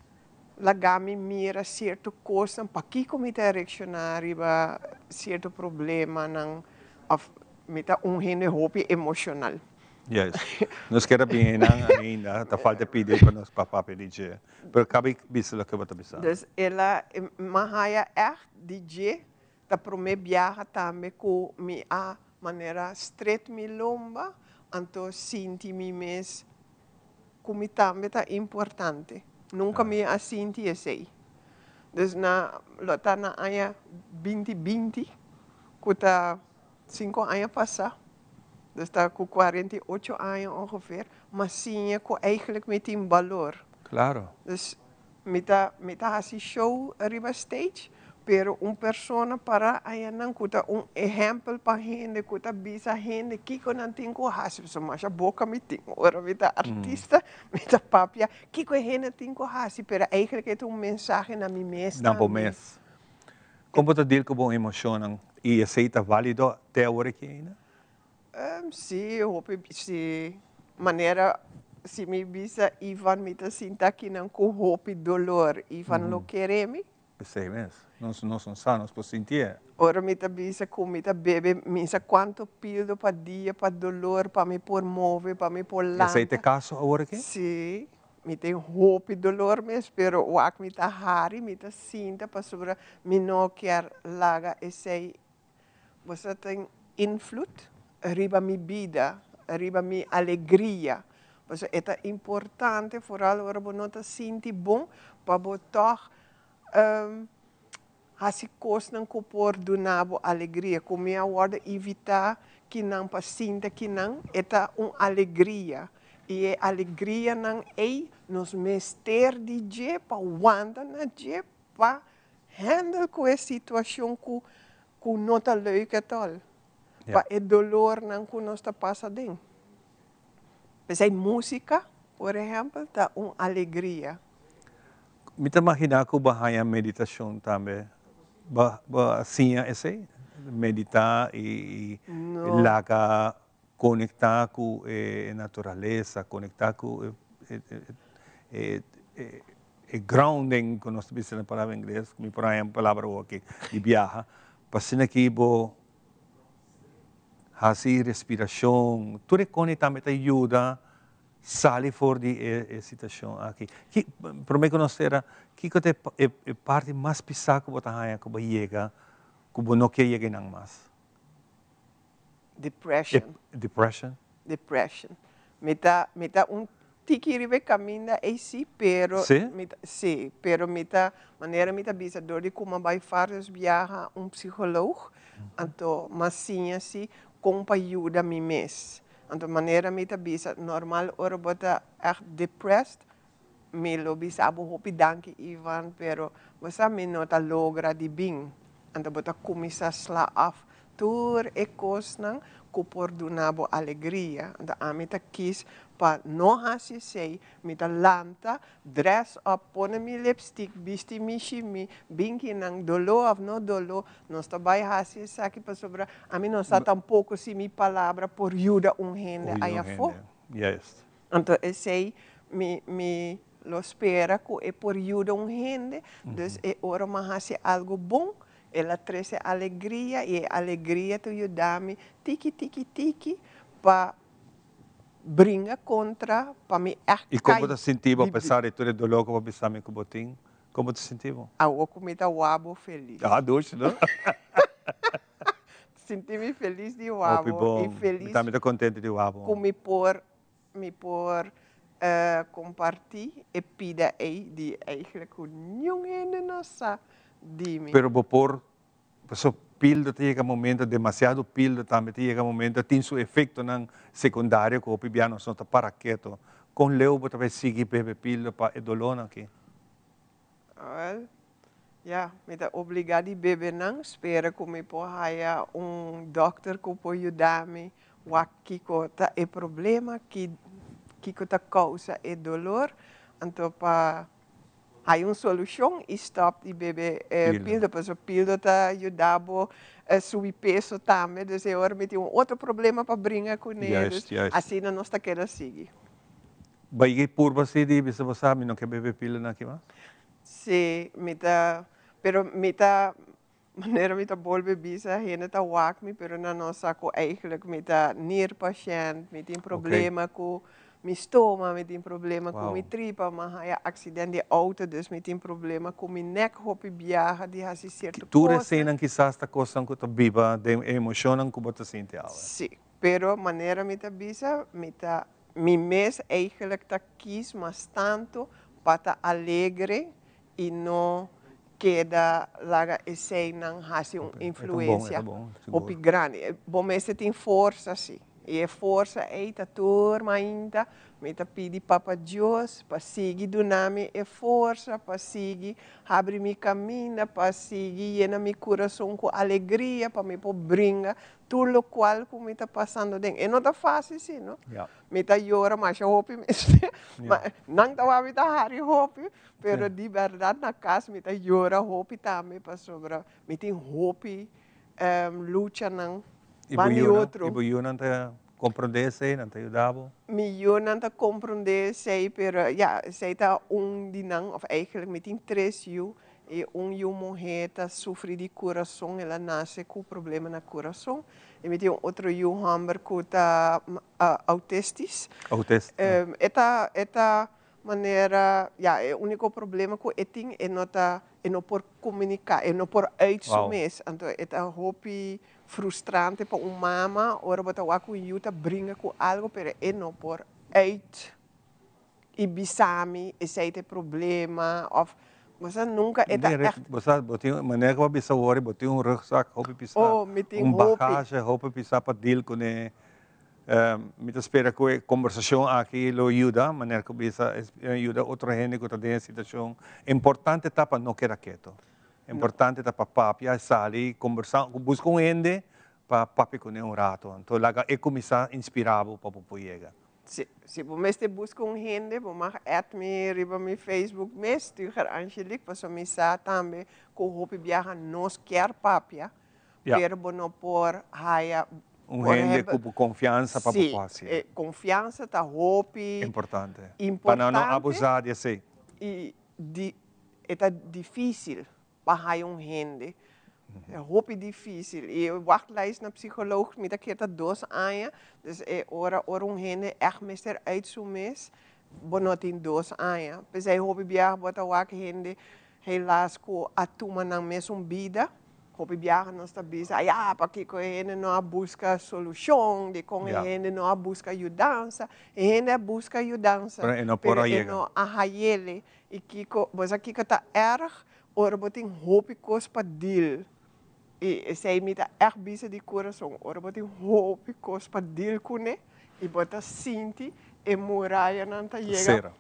lagami mira certo coisa, para que como está reaccionar a certo problema, não, mita gente hope emocional. Yes. Nós queremos bem ainda, tá falta pedir para nós papá pedir. Pero cabe bislo que você bisa. Dus ela mahaya DJ tá prome viaja também com mi a maneira straight mi lomba, então sinti mi mes como também tá importante. Nunca me assinti esse. Dus na lota na aya 2020, que tá 5 anos passar. Dus está com 48 anos ongeveer, mas sim, com eigenlijk met een valor. Claro. Dus met een show arriba stage, pero persona para ayan kuta exemplo para gente, kuta bisa gente, kiko nan tinko hasi, so mas a boca me tinko, ora mita artista, mita papia, kiko gente tinko hasi, pero eigenlijk het mensagem na mi mes. Na bom mês. Como você deal com bom emoção e aceita válido até agora aqui ainda? Sim, eu hope se maneira se me bisa Ivan me tá sinta que não com hope dolor Ivan lo quereme. Sei mesmo. Nós não somos sanos por sentir. Ora me tá bisa com me tá bebe me sa quanto pildo para dia para dolor para me por move para me por lá. Aceita caso agora aqui? Sim. Me tem hope dolor mesmo, pero o ac me tá hari me tá sinta para sobre me não quer laga esse você tem invloed arriba mi vida, arriba mi alegria. Pues é importante, vooral waar we não sinti bom, para we toch as coisas que por donabo alegria, como a word evitar que não pa sinta que não, é alegria. E a alegria não é nos mester de je para wanda na je para handle com a situação que não tá leuk at all. Pa e dolor não que nós está passando. Mas música, por exemplo, tá alegria. Me imagina que bahaya meditação também, assim esse meditar e laga conectar com a natureza, conectar com grounding, que nós dizemos na palavra em inglês, me por aí palavra aqui de viaja, para que bo assim respiração, tudo que também te ajuda sair fora de situação aqui. Para mim conhecer que é parte mais pesada que você tem que você chega, que você não quer chegar mais. Depression. Depression. Depression. Meta tiki ribe caminha esse, pero sim, pero maneira meta bisa dor de como vai vários viajar psicólogo, então mas sim assim com ajuda a mim mesmo. Então maneira meta bisa normal ora bota echt depressed, me lo bisabo hopi danke Ivan, pero basta me nota logra di bing. Anda bota kumisa sla af. Tur e kosnang kupor dunabo alegria. Anda amita kis pa no hasi sei, mita lanta, dress up, pone mi lipstick, bisti mi shimi, binki nang dolo of no dolo, non sta bai hasi saki pa sobra. A mim não está tampouco se mi palavra por ajuda gente a fo. Yes. Então, eu sei, me lo espera que é por ajuda gente, então é hora de algo bom, ela traz alegria, e a alegria te ajuda-me, tiki, para brincar contra, para me E como te sentiu, apesar de tudo dolor que você me cubotinho? Como te sentiu? Eu comida wabo feliz. Ah, doce, não? Senti-me feliz de wabo. E feliz. Também estou contente de wabo. Com me por compartilhar e pida aí de eigenlijk ninguém não sabe de mim. Pero por so pildo chega momento demasiado pildo também chega momento tem seu efeito nang secundário que o piano não está para quieto. Com leu bota vai seguir bebe pildo para edolon aqui. Well, ja, met obrigado a beber não espera que me porra doctor que pode ajudar-me o que tá é problema que tá causa é dolor, então para há solução e stop de beber pilda, porque pilda tá ajudando a subir peso também, então agora me tem outro problema para brincar com eles, assim não está querendo seguir. Vai por você de você sabe não quer beber pilda aqui mais? Sim, pero maneira me volve bisa, gente tá me, pero na nossa co eigenlijk me neer patiënt, me tem problema com meu estômago, me tem problema com minha tripa, mas há acidente de auto, dus me tem problema com minha neck, hopi viaja, de hasi certo coisa. Tu recém quizás esta coisa que tu viva, de emoção que você sente agora. Sim, pero maneira me bisa, me mês eigenlijk tá quis, mas tanto para alegre e não queda lá esse não hasi influência hopi grande. Bom, mas tem força sim. E a força é a turma ainda, me pedi para Deus, para seguir do nome e força, para seguir, abrir meu caminho, para seguir, llenar meu coração com alegria, para me brincar tudo o qual que me está passando dentro. E não está fácil, sim, não? Me está chorando, mas eu hope mesmo. Não está me hari hope, pero de verdade na casa me está chorando hope também, para sobra. Me tem hope, luta não. E você não te compreende, não te ajudava? Eu não te compreende, pero ja, sei tá de não, of eigenlijk met 3 jaar, e mulher tá sofre de coração, ela nasce com problema no coração, e met outro hammer que tá autistis. Esta maneira, ja, o único problema que eu tenho é não por comunicar, é não por uitsumir, então é hope frustrante para mama, ora bota waku yuta brinca com algo, pero é não por uit e bisami, esse é problema, of você nunca é Você botou maneira que você ora, botou rugzak, roupa pisar, bagagem, roupa pisar para deal com ele. Me espera que a conversação aqui lo ajuda, maneira que você ajuda outra gente que está em situação importante tá para não quedar quieto. Importante é para papi sair, conversar, buscar gente para papi com um rato. Então, lá é começar a inspirar para o povo. Se você busca gente, você add me riba no Facebook, mas tu quer Angelique, para me sa também, que o hopi viaja nos quer papi, pero não por haia gente com confiança para o povo. Confiança tá hopi. Importante. Para não abusar de si. E é difícil para gente. É hopi difícil. E eu wachtlijst na psicoloog met keer 2 anos. Dus ora gente echt mister uitzoemes. Bonotin 2 anos. Pois é hopi biar bota wak gente helaas ko atuma nang mesum vida. Hopi biar não está bisa. Ah, para que gente não busca solução, de com gente não busca ajudança. Gente busca ajudança. Pero não por aí. Não ahayele. E que você aqui que tá erg. Ora botin hopi kos pa deal. E sei me tá erg bisa de coração. Ora botin hopi kos pa deal com e bota sinti e muralha não tá chega.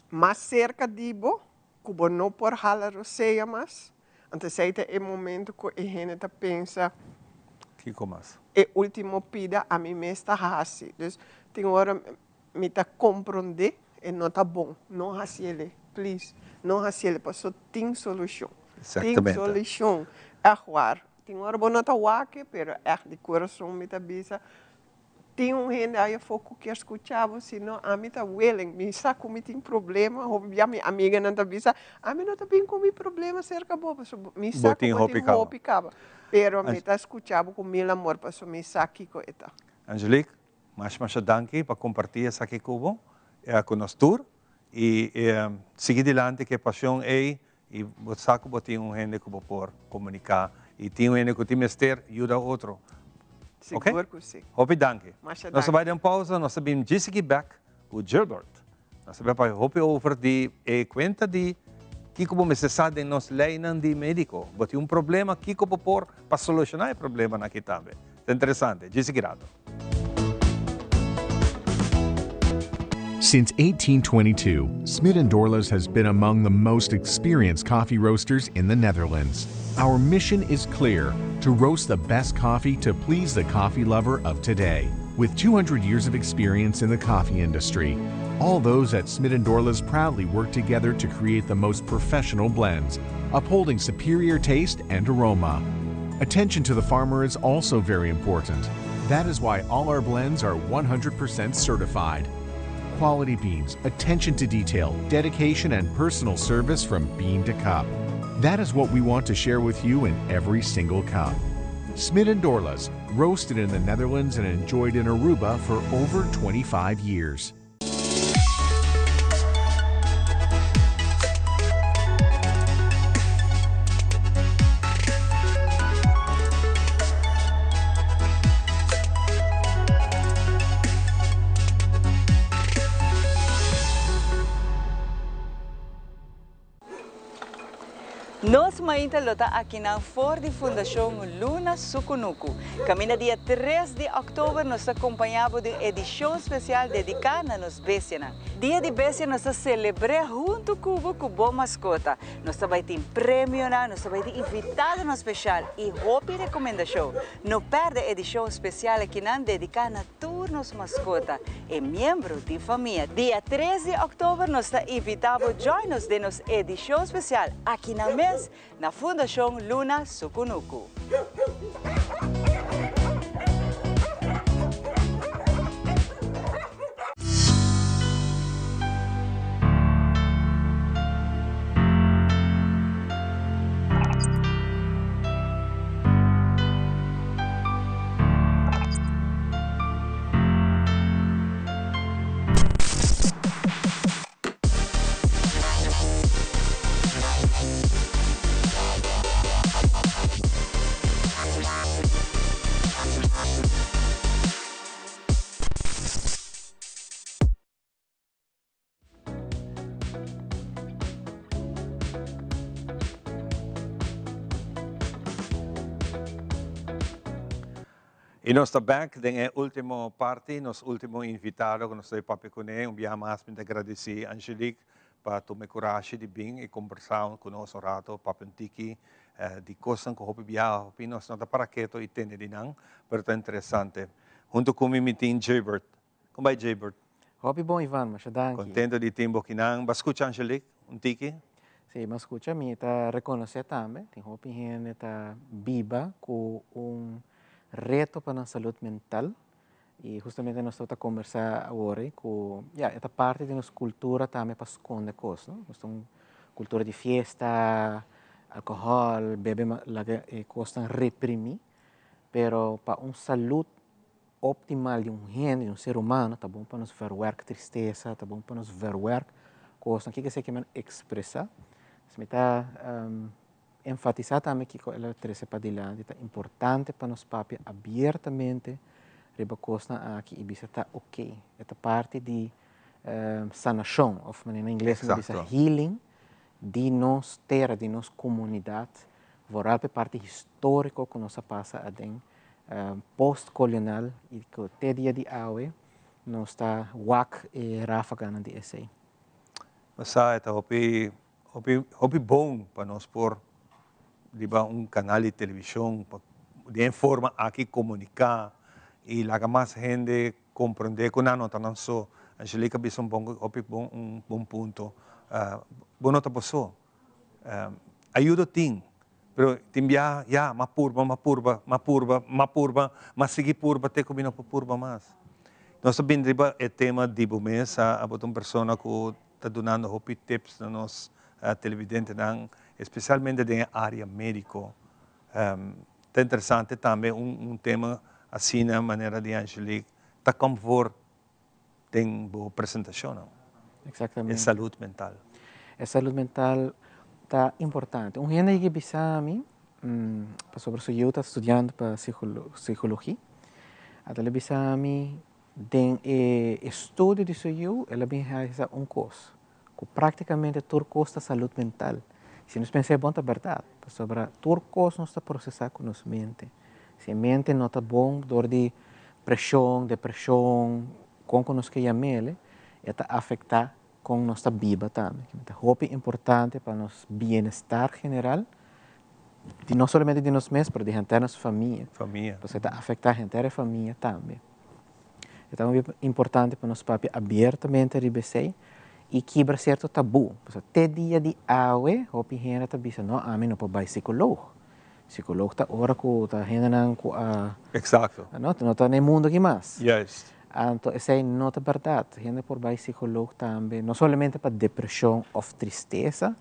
mais cerca de bo, cubo não por halar roceia mais. Então, sei que é momento que a gente pensa, que comas? é último pida a mim mesmo está assim. Então, tem hora me tá compreender e não tá bom. Não assim ele, please. Não assim ele, passou tem solução. Tem Exatamente. solução. É claro. Tem hora bom não tá waque, pero é de coração me tá bisa. Tem gente aí foco que escutava, senão a mim tá willing, me saco me tem problema, a minha amiga não tá bisa, a mim não tá bem com meu problema cerca boa, me saco Botem botem roupa roupa e caba. Pero me tá escutava com meu amor, passo me saque com eta. Angelique, mais danke para compartilhar essa aqui com conosco e seguir adiante que a paixão é e o saco botem gente que por comunicar e tem gente que tem mestre ajuda outro. Seguro que sim. Hope danke. Mas Nós vamos dar uma pausa, nós sabemos Jessica back com Gilbert. Nós sabemos para hope over de conta de que como necessário nos leiam de médico, bote problema que como por para solucionar o problema aqui também. É interessante. Jessica Rado. Since 1822, Smit & Dorlas has been among the most experienced coffee roasters in the Netherlands. Our mission is clear, to roast the best coffee to please the coffee lover of today. With 200 years of experience in the coffee industry, all those at Smit & Dorlas proudly work together to create the most professional blends, upholding superior taste and aroma. Attention to the farmer is also very important. That is why all our blends are 100% certified. Quality beans, attention to detail, dedication, and personal service from bean to cup. That is what we want to share with you in every single cup. Smit & Dorlas, roasted in the Netherlands and enjoyed in Aruba for over 25 years. Nós ainda lota aqui na Ford Fundação Luna Sukunuku. Camina dia 3 de outubro, nós acompanhamos de edição especial dedicada a nos Bessiana. Dia de Bessiana, nós celebramos junto com o Boa Mascota. Nós também temos prêmio, nós também temos invitado no especial e hope recomendação. Não perde a edição especial aqui na dedicada a turnos mascota e membro de família. Dia 13 de outubro, nós invitamos join-nos de nossa edição especial aqui na mesa na Fundação Luna Sukunuku. E nós estamos back na última parte, nosso último invitado, que nós estamos papi com ele, mais para agradecer a Angelique para tomar coragem de vir e conversar conosco um rato, papi Tiki, de coisas que eu viajar, nós não estamos para que eu entenda de não, mas é interessante. Junto com o tem Gilbert. Como vai, Gilbert? Hobby bom, Ivan, mas danke. Contento de ter aqui não. Mas escuta, Angelique, Tiki? Sim, mas escuta, me está reconhecer também, tem hobby gente está viva com reto para a saúde mental e justamente nós estamos a conversar agora com esta parte de nossa cultura também para esconder coisas, não? Nós temos cultura de festa, álcool, beber coisas reprimir, pero para uma saúde optimal de gente, de ser humano, está bom para nos verwerk tristeza, está bom para nos verwerk coisas que se querem expressar. Se me está enfatizar também que ela traz para adiante, é importante para nós papi abertamente rebacosta aqui e bisa está ok. Esta parte de sanação, ou em inglês me diz healing, de nós terra, de nossa comunidade, voral para parte histórica que nós passa a den post-colonial e que até dia de hoje nós está wak e ráfaga de essay. Basta ito, hopi bom para nós por, di ba, canal de televisão, de forma aqui comunicar e lá mais gente compreender que não está não só. Angelica bisa um bom ponto. Bono tá passou. Ajuda tem. Pero timbia, ma seguir purba, te combina por purba mais. Nós também driba é tema de mês, a uma pessoa que está dando hopi tips na nos televidente, especialmente na área médico. É interessante também tema assim na maneira de Angelique, tá conforto tem boa apresentação. Exatamente. É saúde mental. A saúde mental está importante. Gente que bisa a mim, sobre isso eu estou estudando para psicologia. Até bisa a mim, tem estudo disso ela bem realiza curso, que praticamente todo curso da saúde mental. Se nós pensamos bom, é verdade. Sobre todo curso nós está processar com nossa mente. Se a mente não está bom, dor de pressão, depressão, com nós que chamamos, está afetar com nossa vida também. É importante para nosso bem-estar general, de não somente de nós mesmos, mas de nossa família. Porque está afetar a inteira família também. Então é importante para nós papi abertamente receber e quebrar certo tabu. Até dia de hoje, a gente está dizendo, não, a mim não pode ir psicólogo. Psicólogo está hora que está rendendo Exato. Não está no mundo aqui mais. Yes. Então, essa é não é verdade. A gente pode ir psicólogo também, não somente para depressão ou tristeza,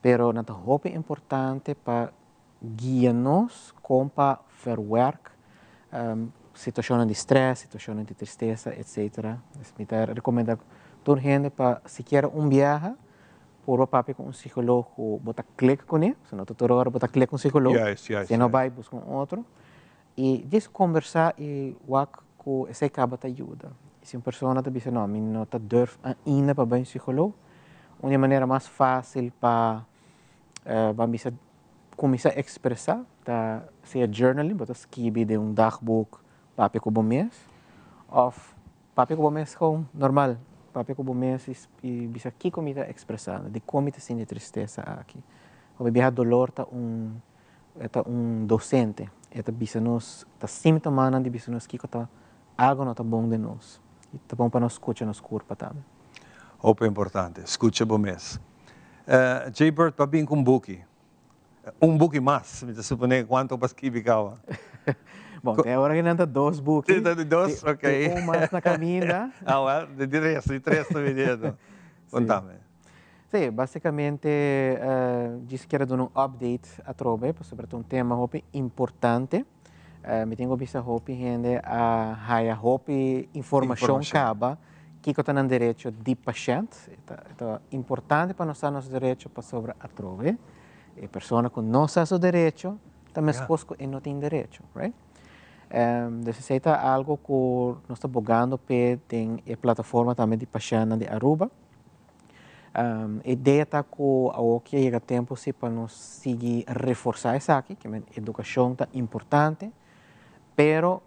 mas é importante para guiar-nos como para verwerk situações de estresse, situações de tristeza, etc. Eu recomendo toda gente para, se quer viagem, por o papi com psicólogo, botar clique com ele, se não toda hora botar clique com psicólogo, se não vai buscar outro, e disso conversar e que essa acaba te ajuda. Se uma pessoa está dizendo, não, não está durf ainda para bem psicólogo, uma maneira mais fácil para começar a expressar, seja journaling, botar escrever de dagboek, papi com o mês, ou papi com o mês com normal, papi com o mês e bisa que como está expressando, de como está sentindo tristeza aqui. Ou bem dolor tá docente, está bisa nos está sintomando de bisa nos que está algo não está bom de nós. E está bom para nós escutar nos corpo também. Opa importante, escuta bom mês. J-Bird para vir com book mais, me supone quanto para escrever cava. Bom, tem agora que não está dois books. Dois, ok. Mais na caminha. De três também dentro. Contame. Sim, basicamente, disse que era dar um update a Trobe, sobre um tema importante. Me tenho visto gente a informação caba que está no direito de paciente. Então, importante para nós nosso direito para sobre a Trobe. A pessoa que não sabe o direito, também e não tem direito, right? Necessita algo que nós estamos bugando tem a plataforma também de paciente de Aruba. A ideia está que chega tempo para nós seguir reforçar isso aqui, que a educação é importante, pero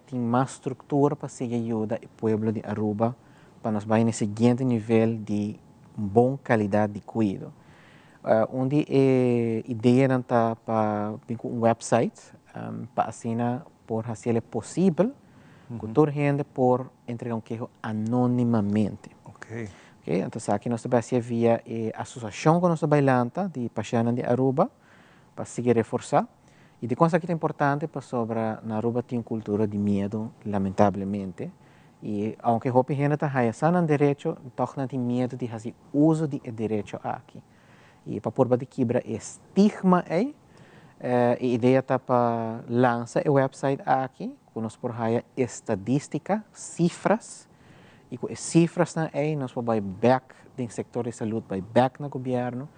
tem mais estrutura para seguir ajuda o povo de Aruba para nós vai no seguinte nível de boa qualidade de cuidado. Onde a ideia está para um website para assinar por fazer possível que toda gente por entregar queijo anonimamente. Ok. Então aqui nós vamos fazer via a associação que nós bailamos de pacientes de Aruba para seguir reforçar. E de coisa que é importante para sobre na Aruba tem cultura de medo, lamentavelmente. E aunque a gente está raiando no direito, não tem medo de fazer uso do direito aqui. E para por de quebrar estigma aí, a ideia está para lançar o website aqui, que nós por raia estadística, cifras, e com as cifras aí nós vamos back do setor de saúde, vai back no governo,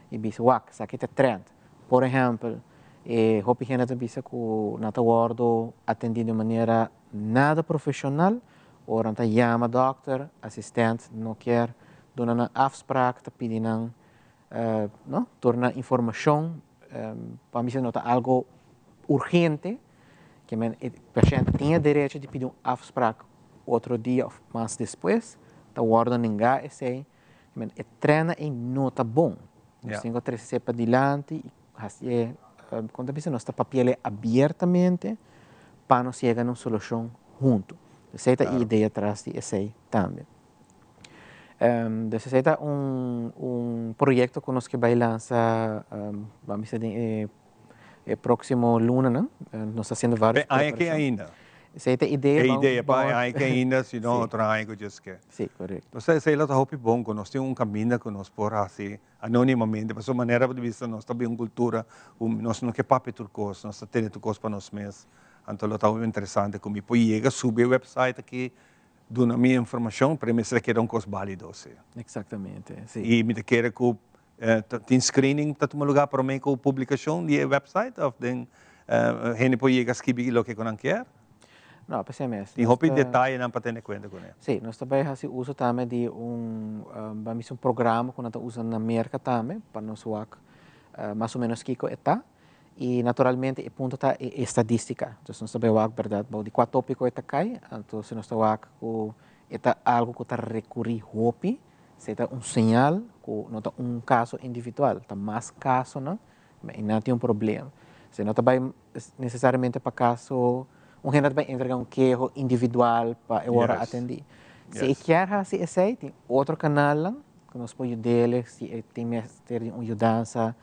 e diz, isso aqui é trend. Por exemplo, a gente está que não está sendo atendido de maneira nada profissional, ou não está chama doctor, assistente, não quer, dar uma afspraak, está pedindo torna informação, para mim não está algo urgente, que o paciente tinha direito de pedir afspraak outro dia ou mais depois, está guardando ninguém esse, treina em nota bom. Nós Yeah. temos que trazer para adiante e quando nós está papel abertamente para nós chegar a uma solução junto. Essa é a ideia atrás de esse também. Esse é projeto que nós vai lançar, vamos dizer, próximo luna, né? Nós estamos fazendo vários Aí que ainda. Essa é a ideia. A ideia para aí que ainda, se não outra aí que just que. Sim, correto. Nós sei lá hope bom, que nós temos caminho que nós por assim anonimamente, mas a maneira de vista nós também uma cultura, nós não que papo turcos, nós temos turcos para nós mesmos. Então é tão interessante como pode chegar subir o website aqui, dar a minha informação para mim ser que é coisa válido, sim. Exatamente, sim. E me querer que tem screening para um lugar para mim com publicação de website ou tem gente pode chegar escrever o que não quer. Não, PCMS. Tem hope detalhe não para ter conta com ele. Sim, nós também fazemos uso também de um programa que nós usamos na América também para nós work mais ou menos que está e naturalmente o ponto está é estadística. Então nós também work verdade, de quatro tópicos está cai, então se nós work com está algo que está recorrer hope, se está sinal que não está caso individual, está mais caso não, mas não tem problema. Se não também necessariamente para caso gente vai entregar queijo individual para eu atender. Se quer fazer esse, tem outro canal que nós podemos ajudar, se tem uma ajudança,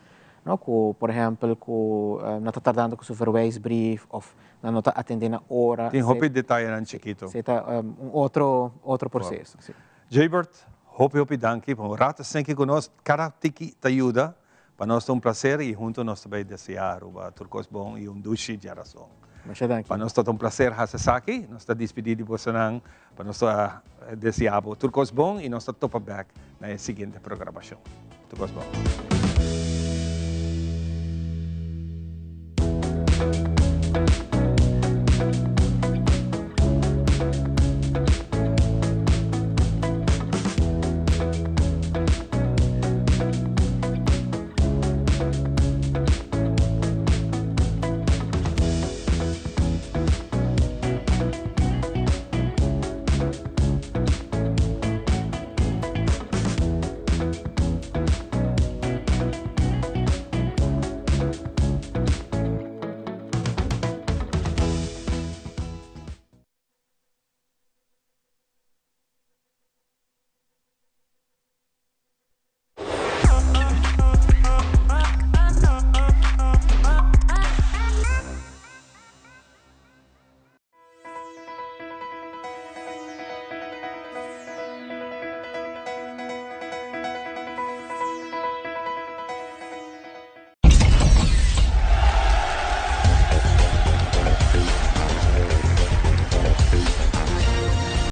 não, por exemplo, não está tardando com o supervise brief, ou não está atendendo a hora. Tem hope detalhe não chiquito. Se está outro processo. Jaybert, hope danke, por rato sempre conosco, cada tiki te ajuda, para nós é prazer e junto nós também desejar o turcos bom e duche de razão. Para nós é prazer fazer aqui, nós estamos despedidos de você, para nós desejar turcos bom e nós estamos top back na seguinte programação. Turcos bom.